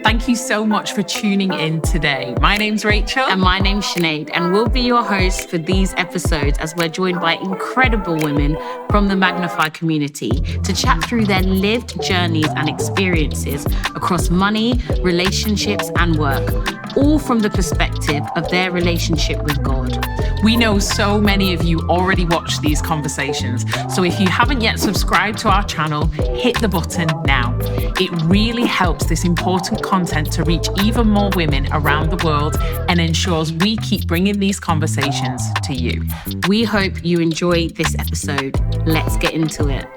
Thank you so much for tuning in today. My name's Rachel. And my name's Sinead, and we'll be your hosts for these episodes as we're joined by incredible women from the Magnify community to chat through their lived journeys and experiences across money, relationships, and work, all from the perspective of their relationship with God. We know so many of you already watch these conversations, so if you haven't yet subscribed to our channel, hit the button now. It really helps this important content to reach even more women around the world and ensures we keep bringing these conversations to you. We hope you enjoy this episode. Let's get into it.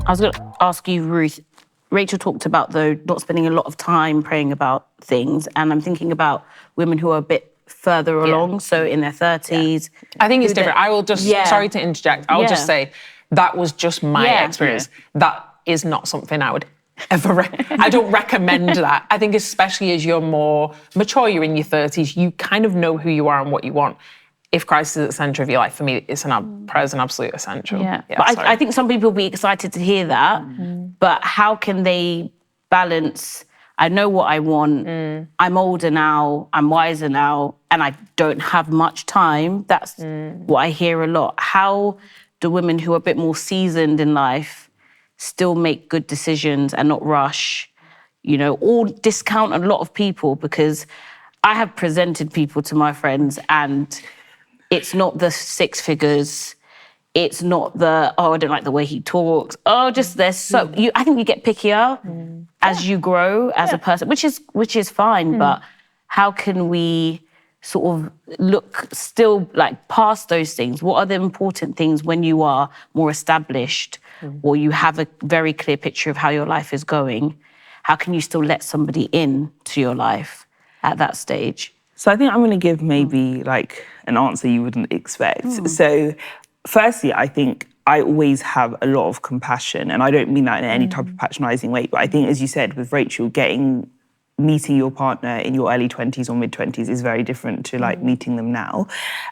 I was going to ask you, Ruth, Rachel talked about, though, not spending a lot of time praying about things, and I'm thinking about women who are a bit further along, so in their 30s. I think it's different. I will just, sorry to interject, I'll just say that was just my experience. That is not something I would ever, I don't recommend that. I think especially as you're more mature, you're in your 30s, you kind of know who you are and what you want. If Christ is at the centre of your life, for me, prayer is an absolute essential. But I think some people will be excited to hear that, but how can they balance, I know what I want, I'm older now, I'm wiser now, and I don't have much time. That's what I hear a lot. How do women who are a bit more seasoned in life still make good decisions and not rush, or discount a lot of people? Because I have presented people to my friends and it's not the 6 figures, it's not the, I don't like the way he talks. I think you get pickier as you grow as a person, which is fine, but how can we sort of look still like past those things? What are the important things when you are more established or you have a very clear picture of how your life is going, how can you still let somebody in to your life at that stage? So I think I'm going to give maybe like an answer you wouldn't expect. So firstly, I think I always have a lot of compassion, and I don't mean that in any type of patronising way, but I think, as you said, with Rachel, meeting your partner in your early 20s or mid-20s is very different to like meeting them now.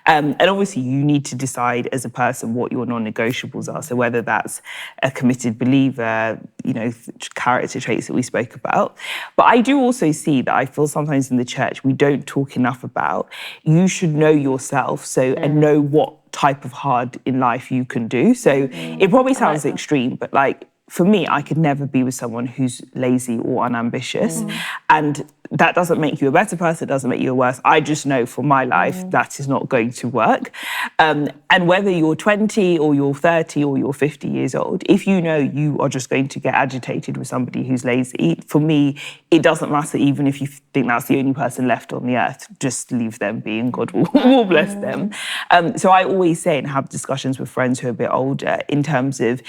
And obviously you need to decide as a person what your non-negotiables are. So whether that's a committed believer, you know, character traits that we spoke about. But I do also see that I feel sometimes in the church we don't talk enough about, you should know yourself and know what type of hard in life you can do. So it probably sounds extreme, but like, for me, I could never be with someone who's lazy or unambitious. And that doesn't make you a better person, it doesn't make you a worse. I just know for my life, that is not going to work. And whether you're 20 or you're 30 or you're 50 years old, if you know you are just going to get agitated with somebody who's lazy, for me, it doesn't matter even if you think that's the only person left on the earth, just leave them be and God will bless them. So I always say and have discussions with friends who are a bit older in terms of,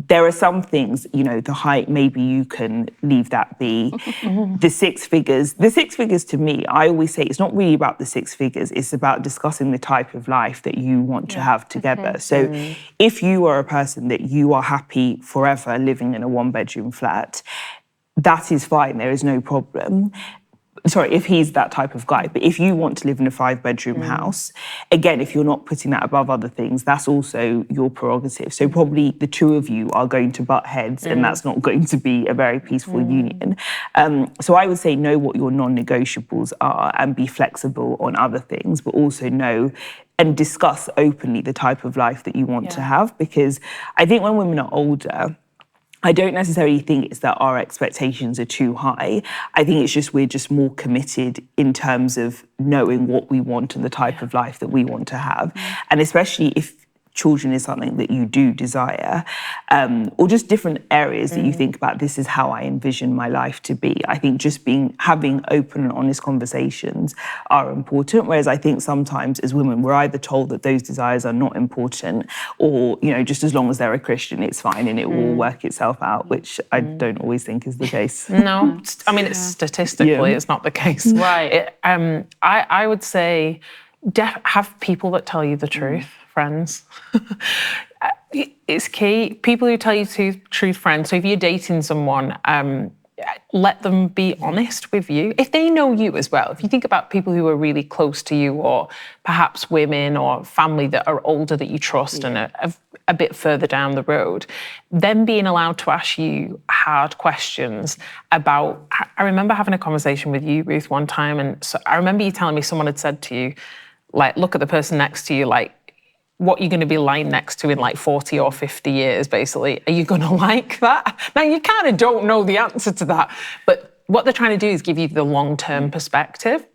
there are some things, you know, the height, maybe you can leave that be. The six figures to me, I always say it's not really about the six figures, it's about discussing the type of life that you want to have together. So if you are a person that you are happy forever living in a 1-bedroom flat, that is fine, there is no problem. Sorry, if he's that type of guy. But if you want to live in a 5-bedroom house, again, if you're not putting that above other things, that's also your prerogative. So probably the two of you are going to butt heads and that's not going to be a very peaceful union. So I would say know what your non-negotiables are and be flexible on other things, but also know and discuss openly the type of life that you want to have. Because I think when women are older, I don't necessarily think it's that our expectations are too high. I think it's just we're just more committed in terms of knowing what we want and the type of life that we want to have. And especially if children is something that you do desire, or just different areas that you think about, this is how I envision my life to be. I think just having open and honest conversations are important, whereas I think sometimes as women, we're either told that those desires are not important or, you know, just as long as they're a Christian, it's fine and it will work itself out, which I don't always think is the case. No, I mean, it's statistically, it's not the case. Right. I would say have people that tell you the truth. Friends. It's key. People who tell you truth, friends. So if you're dating someone, let them be honest with you. If they know you as well, if you think about people who are really close to you, or perhaps women or family that are older that you trust and are a bit further down the road, them being allowed to ask you hard questions about, I remember having a conversation with you, Ruth, one time, and so I remember you telling me someone had said to you, like, look at the person next to you, like, what you're going to be lying next to in like 40 or 50 years, basically. Are you going to like that? Now, you kind of don't know the answer to that, but what they're trying to do is give you the long-term perspective.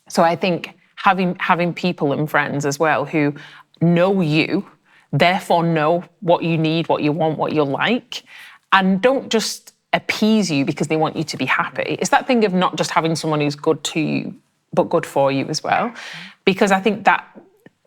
So I think having people and friends as well who know you, therefore know what you need, what you want, what you like, and don't just appease you because they want you to be happy. It's that thing of not just having someone who's good to you, but good for you as well. Because I think that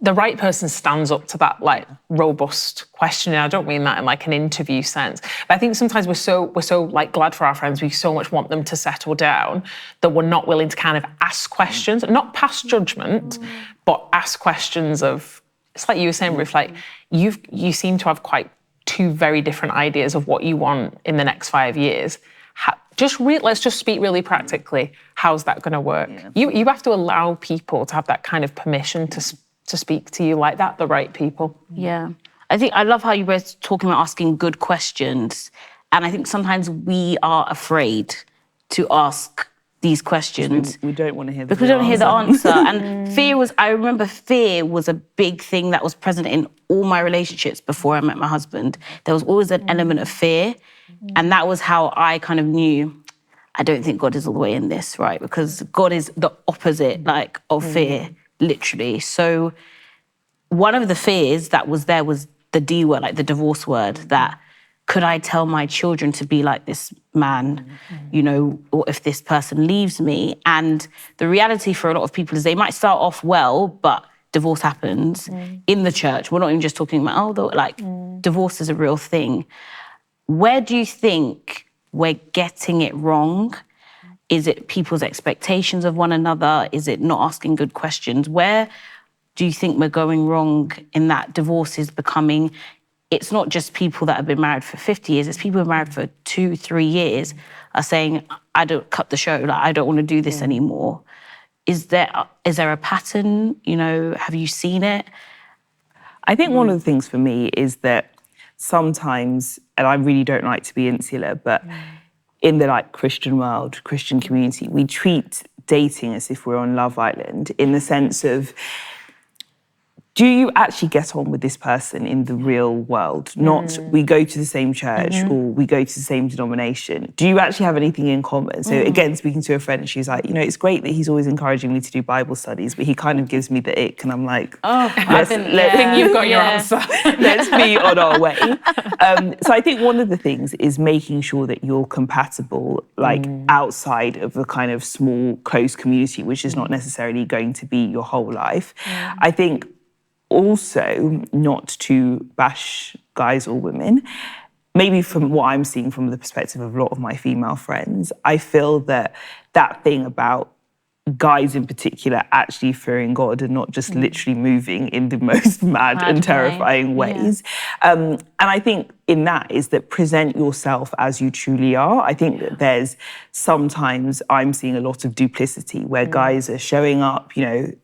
the right person stands up to that like robust questioning. I don't mean that in like an interview sense, but I think sometimes we're so like glad for our friends. We so much want them to settle down that we're not willing to kind of ask questions, not pass judgment, but ask questions of. It's like you were saying, Ruth. Like you seem to have quite two very different ideas of what you want in the next 5 years. Let's just speak really practically. How's that going to work? Yeah. You have to allow people to have that kind of permission to speak to you like that, the right people. Yeah. I think I love how you were talking about asking good questions. And I think sometimes we are afraid to ask these questions. We don't want to hear the answer. And I remember fear was a big thing that was present in all my relationships before I met my husband. There was always an element of fear. And that was how I kind of knew, I don't think God is all the way in this, right? Because God is the opposite, like, of fear. Literally. So one of the fears that was there was the D word, like the divorce word, that could I tell my children to be like this man, you know, or if this person leaves me? And the reality for a lot of people is they might start off well, but divorce happens in the church, we're not even just talking about, divorce is a real thing. Where do you think we're getting it wrong? Is it people's expectations of one another? Is it not asking good questions? Where do you think we're going wrong in that divorce is becoming, it's not just people that have been married for 50 years, it's people who are married for 2-3 years are saying, I don't cut the show, I don't want to do this anymore. Is there a pattern? Have you seen it? I think one of the things for me is that sometimes, and I really don't like to be insular, but in the Christian world, Christian community, we treat dating as if we're on Love Island, in the sense of, do you actually get on with this person in the real world? Not we go to the same church or we go to the same denomination. Do you actually have anything in common? So again, speaking to a friend, she was like, it's great that he's always encouraging me to do Bible studies, but he kind of gives me the ick, and I'm like, I think you've got your answer. Let's be on our way. So I think one of the things is making sure that you're compatible, outside of the kind of small, close community, which is not necessarily going to be your whole life. I think also, not to bash guys or women, maybe from what I'm seeing from the perspective of a lot of my female friends, I feel that thing about guys in particular actually fearing God and not just literally moving in the most mad and terrifying ways. And I think in that is that present yourself as you truly are. I think that sometimes I'm seeing a lot of duplicity where guys are showing up,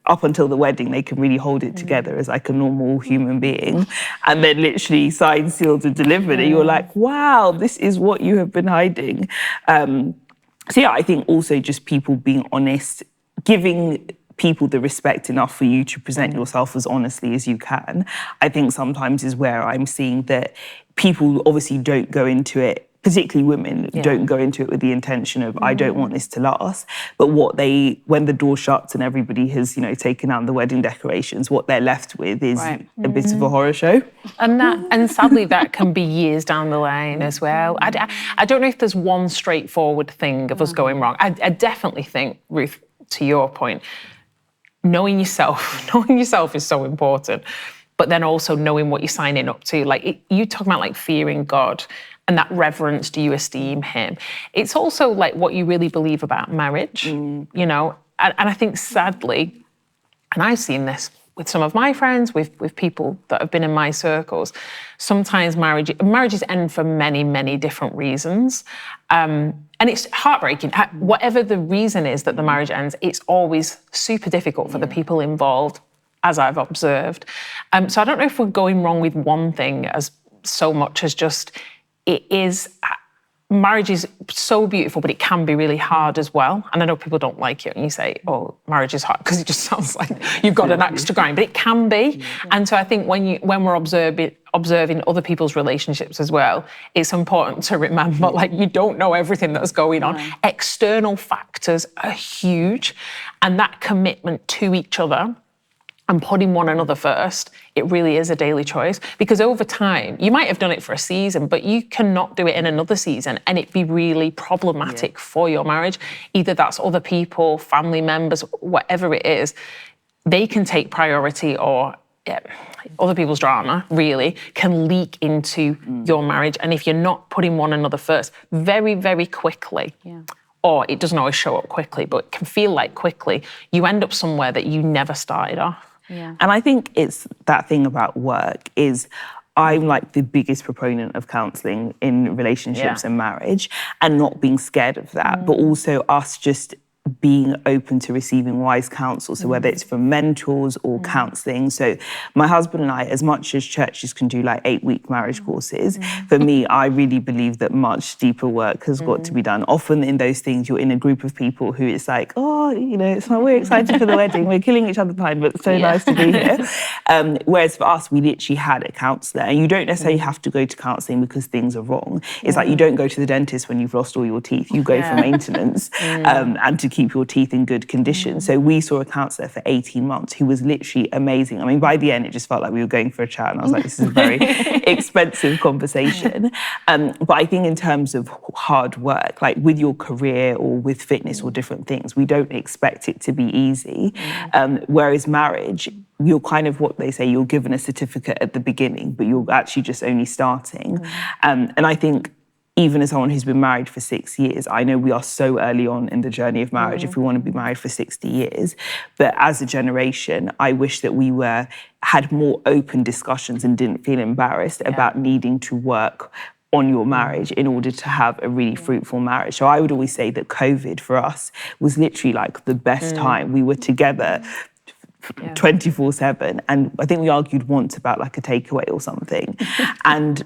up until the wedding, they can really hold it together as a normal human being. And then literally signed, sealed and delivered. And you're like, wow, this is what you have been hiding. So I think also just people being honest, giving people the respect enough for you to present yourself as honestly as you can, I think sometimes is where I'm seeing that people obviously don't go into it, particularly women, don't go into it with the intention of, I don't want this to last. But when the door shuts and everybody has, taken out the wedding decorations, what they're left with is a bit of a horror show. And sadly, that can be years down the line as well. I don't know if there's one straightforward thing of us going wrong. I definitely think, Ruth, to your point, knowing yourself is so important, but then also knowing what you're signing up to. You talk about fearing God and that reverence, do you esteem him? It's also what you really believe about marriage, and I think sadly, and I've seen this with some of my friends, with people that have been in my circles, sometimes marriages end for many, many different reasons. And it's heartbreaking. Whatever the reason is that the marriage ends, it's always super difficult for the people involved, as I've observed. So I don't know if we're going wrong with one thing as so much as just marriage is so beautiful, but it can be really hard as well. And I know people don't like it when you say, oh, marriage is hard, because it just sounds like you've got an axe to grind, but it can be. And so I think when we're observing other people's relationships as well, it's important to remember, you don't know everything that's going on. External factors are huge, and that commitment to each other and putting one another first, it really is a daily choice. Because over time, you might have done it for a season, but you cannot do it in another season and it be really problematic for your marriage. Either that's other people, family members, whatever it is, they can take priority, or other people's drama really can leak into your marriage. And if you're not putting one another first, very, very quickly, or it doesn't always show up quickly, but it can feel like quickly, you end up somewhere that you never started off. And I think it's that thing about work is, I'm the biggest proponent of counselling in relationships and marriage, and not being scared of that, but also us just being open to receiving wise counsel. So whether it's from mentors or counselling. So my husband and I, as much as churches can do 8-week marriage courses, for me, I really believe that much deeper work has got to be done. Often in those things, you're in a group of people who it's it's we're excited for the wedding, we're killing each other behind, but it's so nice to be here. Whereas for us, we literally had a counsellor, and you don't necessarily have to go to counselling because things are wrong. It's you don't go to the dentist when you've lost all your teeth, you go for maintenance and to keep your teeth in good condition. So we saw a counsellor for 18 months who was literally amazing. I mean, by the end, it just felt like we were going for a chat, and I was like, this is a very expensive conversation. But I think in terms of hard work, with your career or with fitness or different things, we don't expect it to be easy. Whereas marriage, you're kind of, what they say, you're given a certificate at the beginning, but you're actually just only starting. And I think even as someone who's been married for 6 years, I know we are so early on in the journey of marriage if we want to be married for 60 years. But as a generation, I wish that we had more open discussions and didn't feel embarrassed about needing to work on your marriage in order to have a really fruitful marriage. So I would always say that COVID for us was literally like the best time. We were together 24/7. And I think we argued once about like a takeaway or something. And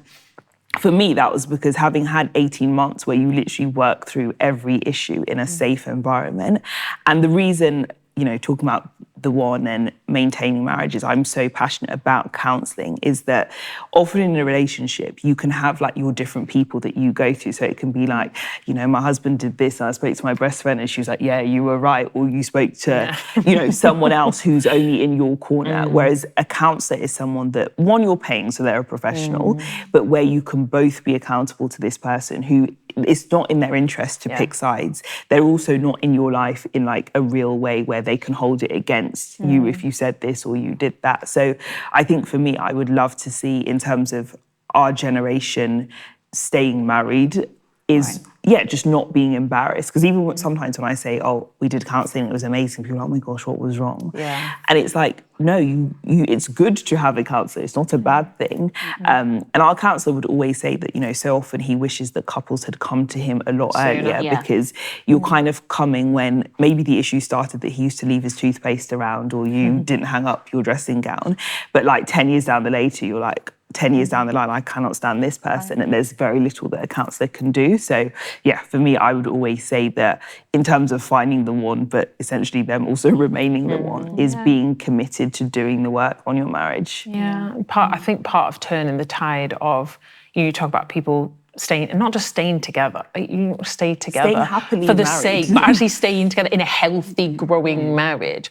for me, that was because having had 18 months where you literally work through every issue in a safe environment. And the reason, you know, talking about the one and maintaining marriages, I'm so passionate about counselling, is that often in a relationship, you can have like your different people that you go to. So it can be like, you know, my husband did this and I spoke to my best friend and she was like, yeah, you were right. Or you spoke to, you know, someone else who's only in your corner. Whereas a counsellor is someone that, one, you're paying, so they're a professional, but where you can both be accountable to this person who it's not in their interest to pick sides. They're also not in your life in like a real way where they can hold it against you if you said this or you did that. So I think for me, I would love to see, in terms of our generation staying married, is just not being embarrassed. Because even sometimes when I say, oh, we did counselling, it was amazing, people are like, oh my gosh, what was wrong? And it's like, no, it's good to have a counsellor. It's not a bad thing. And our counsellor would always say that, you know, so often he wishes that couples had come to him a lot earlier because you're kind of coming when maybe the issue started that he used to leave his toothpaste around or you didn't hang up your dressing gown. But like 10 years down the later, you're like, 10 years down the line, I cannot stand this person, and there's very little that a counsellor can do. So, yeah, for me, I would always say that in terms of finding the one, but essentially them also remaining the one, is being committed to doing the work on your marriage. I think part of turning the tide of, you talk about people staying, and not just staying together, you stay together staying happily for the married. sake, but actually staying together in a healthy, growing marriage,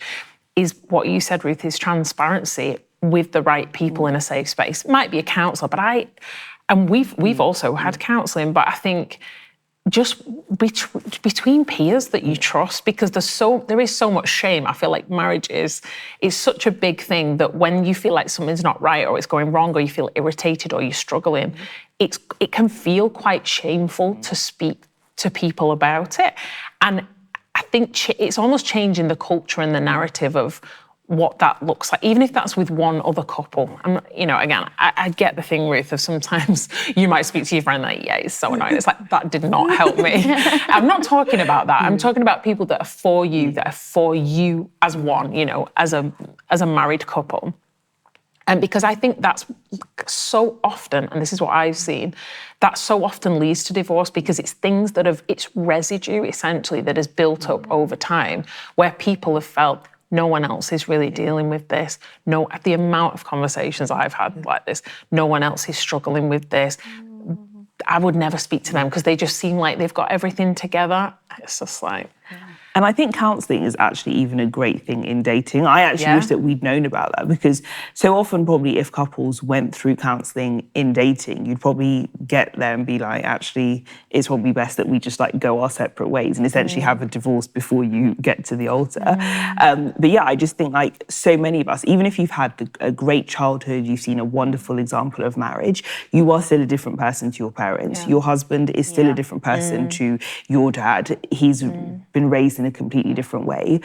is what you said, Ruth, is transparency with the right people in a safe space. It might be a counsellor, but we've also had counselling, but I think just between peers that you trust, because there is so much shame. I feel like marriage is such a big thing that when you feel like something's not right or it's going wrong or you feel irritated or you're struggling, it can feel quite shameful to speak to people about it. And I think it's almost changing the culture and the narrative of what that looks like, even if that's with one other couple. You know, again, I get the thing, Ruth, of sometimes you might speak to your friend like, yeah, it's so annoying. It's like, that did not help me. I'm not talking about that. I'm talking about people that are for you as one, you know, as a married couple. And because I think that's so often, and this is what I've seen, that so often leads to divorce because it's things it's residue essentially that has built up over time where people have felt, no one else is really dealing with this. No, the amount of conversations I've had like this, no one else is struggling with this. I would never speak to them because they just seem like they've got everything together. It's just like... And I think counselling is actually even a great thing in dating. I actually wish that we'd known about that, because so often probably if couples went through counselling in dating, you'd probably get there and be like, actually, it's probably best that we just like go our separate ways and essentially have a divorce before you get to the altar. But yeah, I just think like so many of us, even if you've had a great childhood, you've seen a wonderful example of marriage, you are still a different person to your parents. Your husband is still a different person to your dad. He's been raised in a completely different way.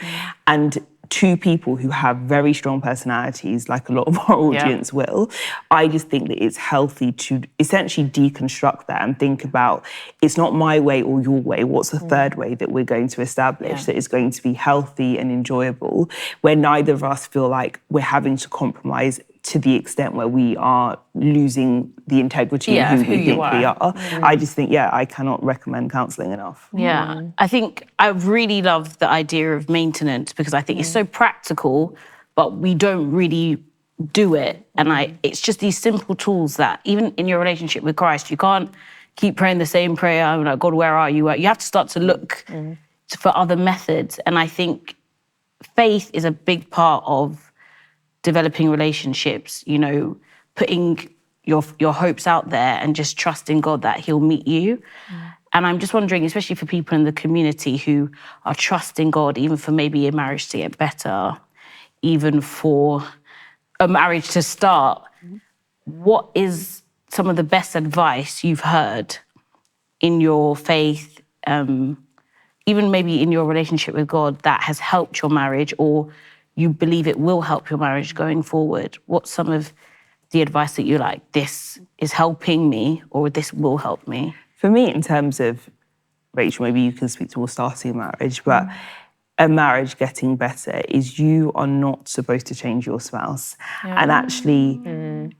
And two people who have very strong personalities, like a lot of our audience will, I just think that it's healthy to essentially deconstruct that and think about, it's not my way or your way, what's the third way that we're going to establish that is going to be healthy and enjoyable, where neither of us feel like we're having to compromise to the extent where we are losing the integrity of who we think we are. I just think, I cannot recommend counselling enough. I think I really love the idea of maintenance, because I think it's so practical, but we don't really do it. And it's just these simple tools that even in your relationship with Christ, you can't keep praying the same prayer, I'm like, God, where are you? You have to start to look for other methods. And I think faith is a big part of developing relationships, you know, putting your hopes out there and just trusting God that he'll meet you. And I'm just wondering, especially for people in the community who are trusting God, even for maybe a marriage to get better, even for a marriage to start, what is some of the best advice you've heard in your faith, even maybe in your relationship with God, that has helped your marriage, or you believe it will help your marriage going forward? What's some of the advice that you're like, this is helping me, or this will help me? For me, in terms of, Rachel, maybe you can speak towards starting a marriage, but a marriage getting better is you are not supposed to change your spouse. And actually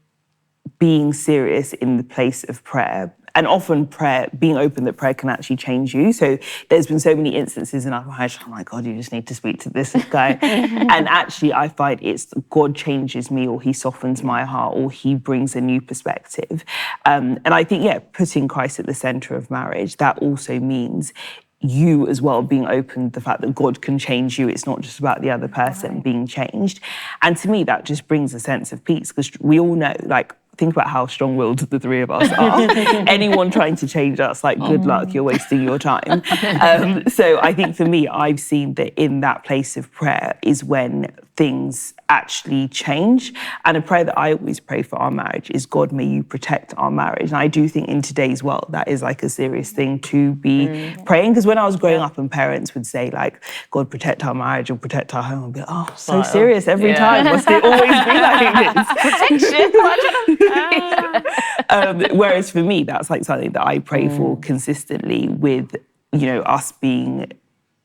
being serious in the place of prayer, and often prayer, being open that prayer can actually change you. So there's been so many instances in our marriage, oh my God, you just need to speak to this guy. And actually I find it's God changes me, or he softens my heart, or he brings a new perspective. And I think, putting Christ at the center of marriage, that also means you as well being open to the fact that God can change you. It's not just about the other person being changed. And to me, that just brings a sense of peace, because we all know, like, think about how strong-willed the three of us are. Anyone trying to change us, like, good luck, you're wasting your time. So I think for me, I've seen that in that place of prayer is when things actually change. And a prayer that I always pray for our marriage is, God, may you protect our marriage. And I do think in today's world, that is like a serious thing to be praying. Because when I was growing up and parents would say, like, God, protect our marriage or protect our home, I'd be like, oh, so serious every time. Must it always be like this? Whereas for me, that's like something that I pray for consistently with, you know, us being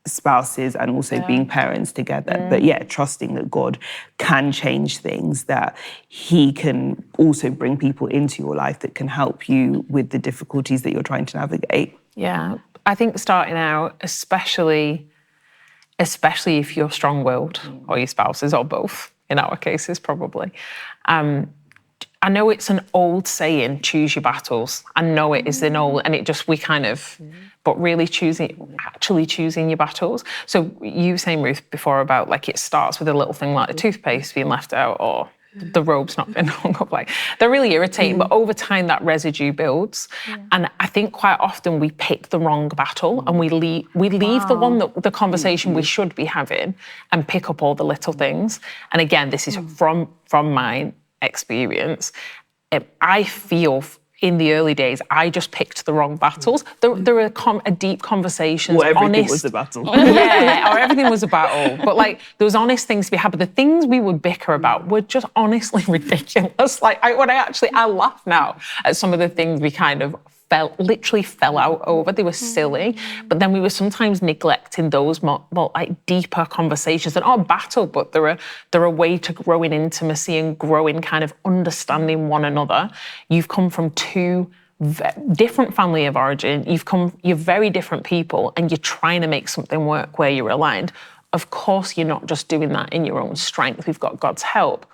spouses and also being parents together. But trusting that God can change things, that he can also bring people into your life that can help you with the difficulties that you're trying to navigate. Yeah, I think starting out, especially if you're strong-willed, or your spouses, or both, in our cases probably. I know it's an old saying, choose your battles. I know it is an old, and but really actually choosing your battles. So you were saying, Ruth, before about, like, it starts with a little thing like the toothpaste being left out, or the robe's not been hung up. Like, they're really irritating, but over time that residue builds. And I think quite often we pick the wrong battle, and we leave the conversation we should be having, and pick up all the little things. And again, this is from my experience. I feel in the early days, I just picked the wrong battles. There were a deep conversations, or everything honest. was a battle. Or everything was a battle. But, like, there was honest things to be had. But the things we would bicker about were just honestly ridiculous. Like, I laugh now at some of the things we kind of literally fell out over. They were silly, but then we were sometimes neglecting those more like deeper conversations that aren't battle, but they're a way to grow in intimacy and grow in kind of understanding one another. You've come from two different family of origin. You're very different people, and you're trying to make something work where you're aligned. Of course, you're not just doing that in your own strength. We've got God's help.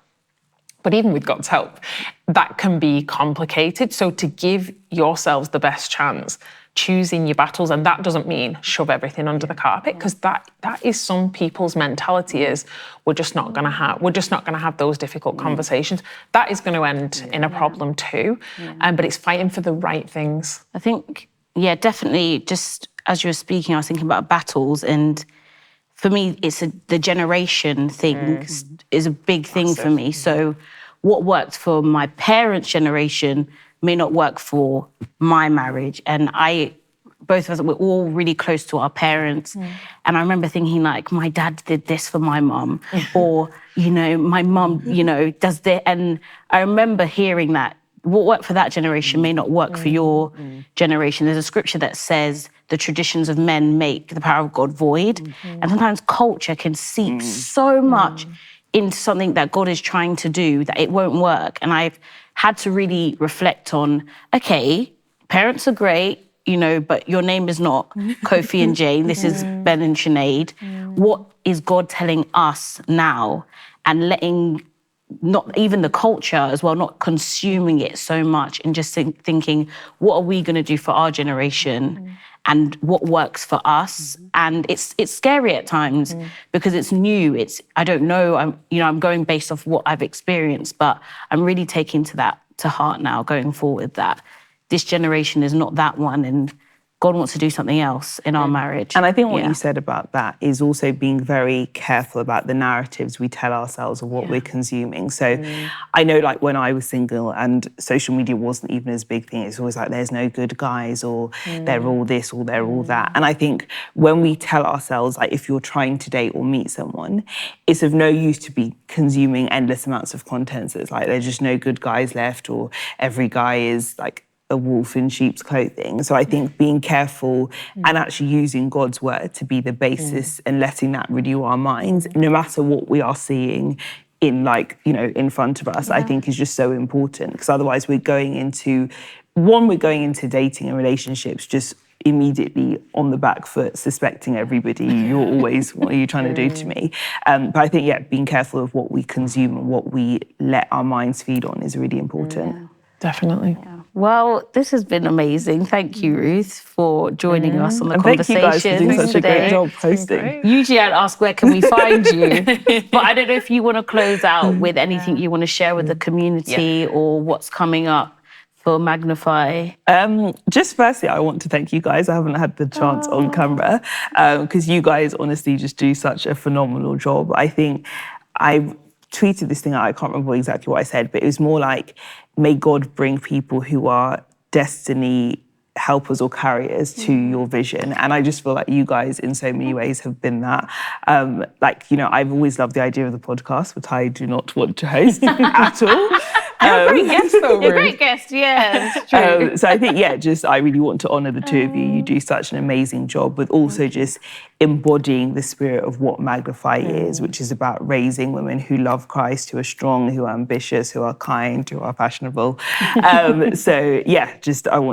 But even with God's help, that can be complicated. So to give yourselves the best chance, choosing your battles, and that doesn't mean shove everything under the carpet, because that is some people's mentality is, we're just not going to have those difficult conversations. That is going to end in a problem too. But it's fighting for the right things. I think, definitely, just as you were speaking, I was thinking about battles, and for me, it's the generation thing is a big thing for me. So what worked for my parents' generation may not work for my marriage. And both of us, we're all really close to our parents. And I remember thinking, like, my dad did this for my mum, or, you know, my mum, you know, does this. And I remember hearing that what worked for that generation may not work for your generation. There's a scripture that says, the traditions of men make the power of God void. And sometimes culture can seep so much into something that God is trying to do that it won't work. And I've had to really reflect on, okay, parents are great, you know, but your name is not Kofi and Jane. This is Ben and Sinead. What is God telling us now? And letting not even the culture as well, not consuming it so much, and just thinking, what are we going to do for our generation? And what works for us. And it's scary at times because it's new. I don't know. I'm going based off what I've experienced, but I'm really taking that to heart now, going forward, that this generation is not that one, and God wants to do something else in our marriage. And I think what you said about that is also being very careful about the narratives we tell ourselves of what we're consuming. So I know, like, when I was single and social media wasn't even as big thing, it's always like, there's no good guys, or they're all this, or they're all that. And I think when we tell ourselves, like, if you're trying to date or meet someone, it's of no use to be consuming endless amounts of content. So it's like, there's just no good guys left, or every guy is like a wolf in sheep's clothing. So I think being careful and actually using God's word to be the basis and letting that renew our minds, no matter what we are seeing in, like, you know, in front of us, I think is just so important. Because otherwise we're going into dating and relationships just immediately on the back foot, suspecting everybody. You're always, what are you trying to do to me? But I think, being careful of what we consume and what we let our minds feed on is really important. Definitely. Well, this has been amazing. Thank you, Ruth, for joining us on the And conversation. thank you guys for doing such a great job hosting. Usually I'd ask, where can we find you? But I don't know if you want to close out with anything you want to share with the community or what's coming up for Magnify. Just firstly, I want to thank you guys. I haven't had the chance on camera because you guys honestly just do such a phenomenal job. I think I tweeted this thing out, I can't remember exactly what I said, but it was more like, may God bring people who are destiny helpers or carriers to your vision. And I just feel like you guys in so many ways have been that. Like, you know, I've always loved the idea of the podcast, but I do not want to host at all. You're a great guest, though, You're a great guest, yeah, it's true. So I think, I really want to honour the two of you. You do such an amazing job with also just embodying the spirit of what Magnify is, which is about raising women who love Christ, who are strong, who are ambitious, who are kind, who are fashionable. I want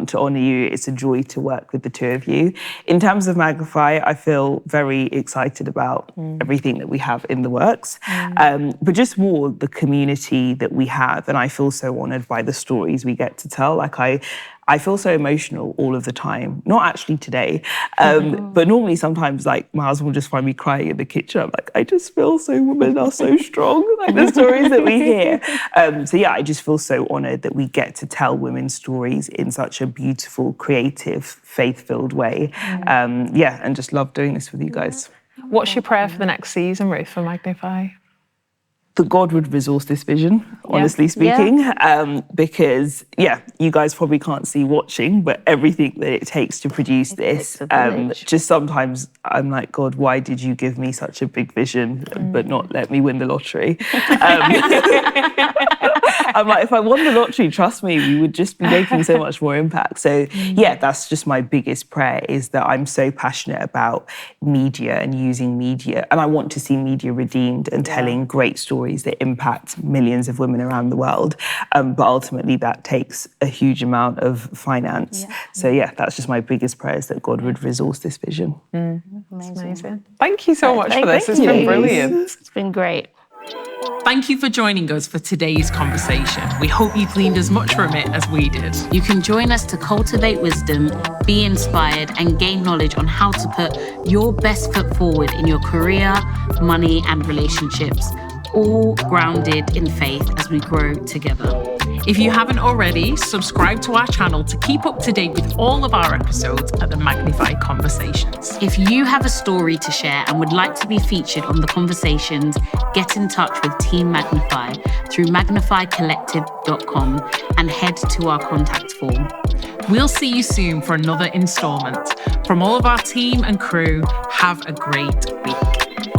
to honour you. It's a joy to work with the two of you. In terms of Magnify, I feel very excited about everything that we have in the works, but just more the community that we have. And I feel so honoured by the stories we get to tell. Like, I feel so emotional all of the time. Not actually today, but normally sometimes, like, my husband will just find me crying in the kitchen. I'm like, I just feel so, women are so strong, like the stories that we hear. I just feel so honoured that we get to tell women's stories in such a beautiful, creative, faith-filled way. And just love doing this with you guys. What's your prayer for the next season, Ruth, for Magnify? That God would resource this vision, honestly speaking, because, you guys probably can't see watching, but everything that it takes to produce this, just sometimes I'm like, God, why did you give me such a big vision but not let me win the lottery? I'm like, if I won the lottery, trust me, we would just be making so much more impact. So that's just my biggest prayer, is that I'm so passionate about media and using media, and I want to see media redeemed and telling great stories that impact millions of women around the world. But ultimately that takes a huge amount of finance. So that's just my biggest prayer, is that God would resource this vision. Amazing. Thank you so much for this. It's been brilliant. It's been great. Thank you for joining us for today's conversation. We hope you gleaned as much from it as we did. You can join us to cultivate wisdom, be inspired, and gain knowledge on how to put your best foot forward in your career, money, and relationships, all grounded in faith as we grow together. If you haven't already, subscribe to our channel to keep up to date with all of our episodes at the Magnify Conversations. If you have a story to share and would like to be featured on the conversations, get in touch with Team Magnify through magnifycollective.com and head to our contact form. We'll see you soon for another installment. From all of our team and crew, have a great week.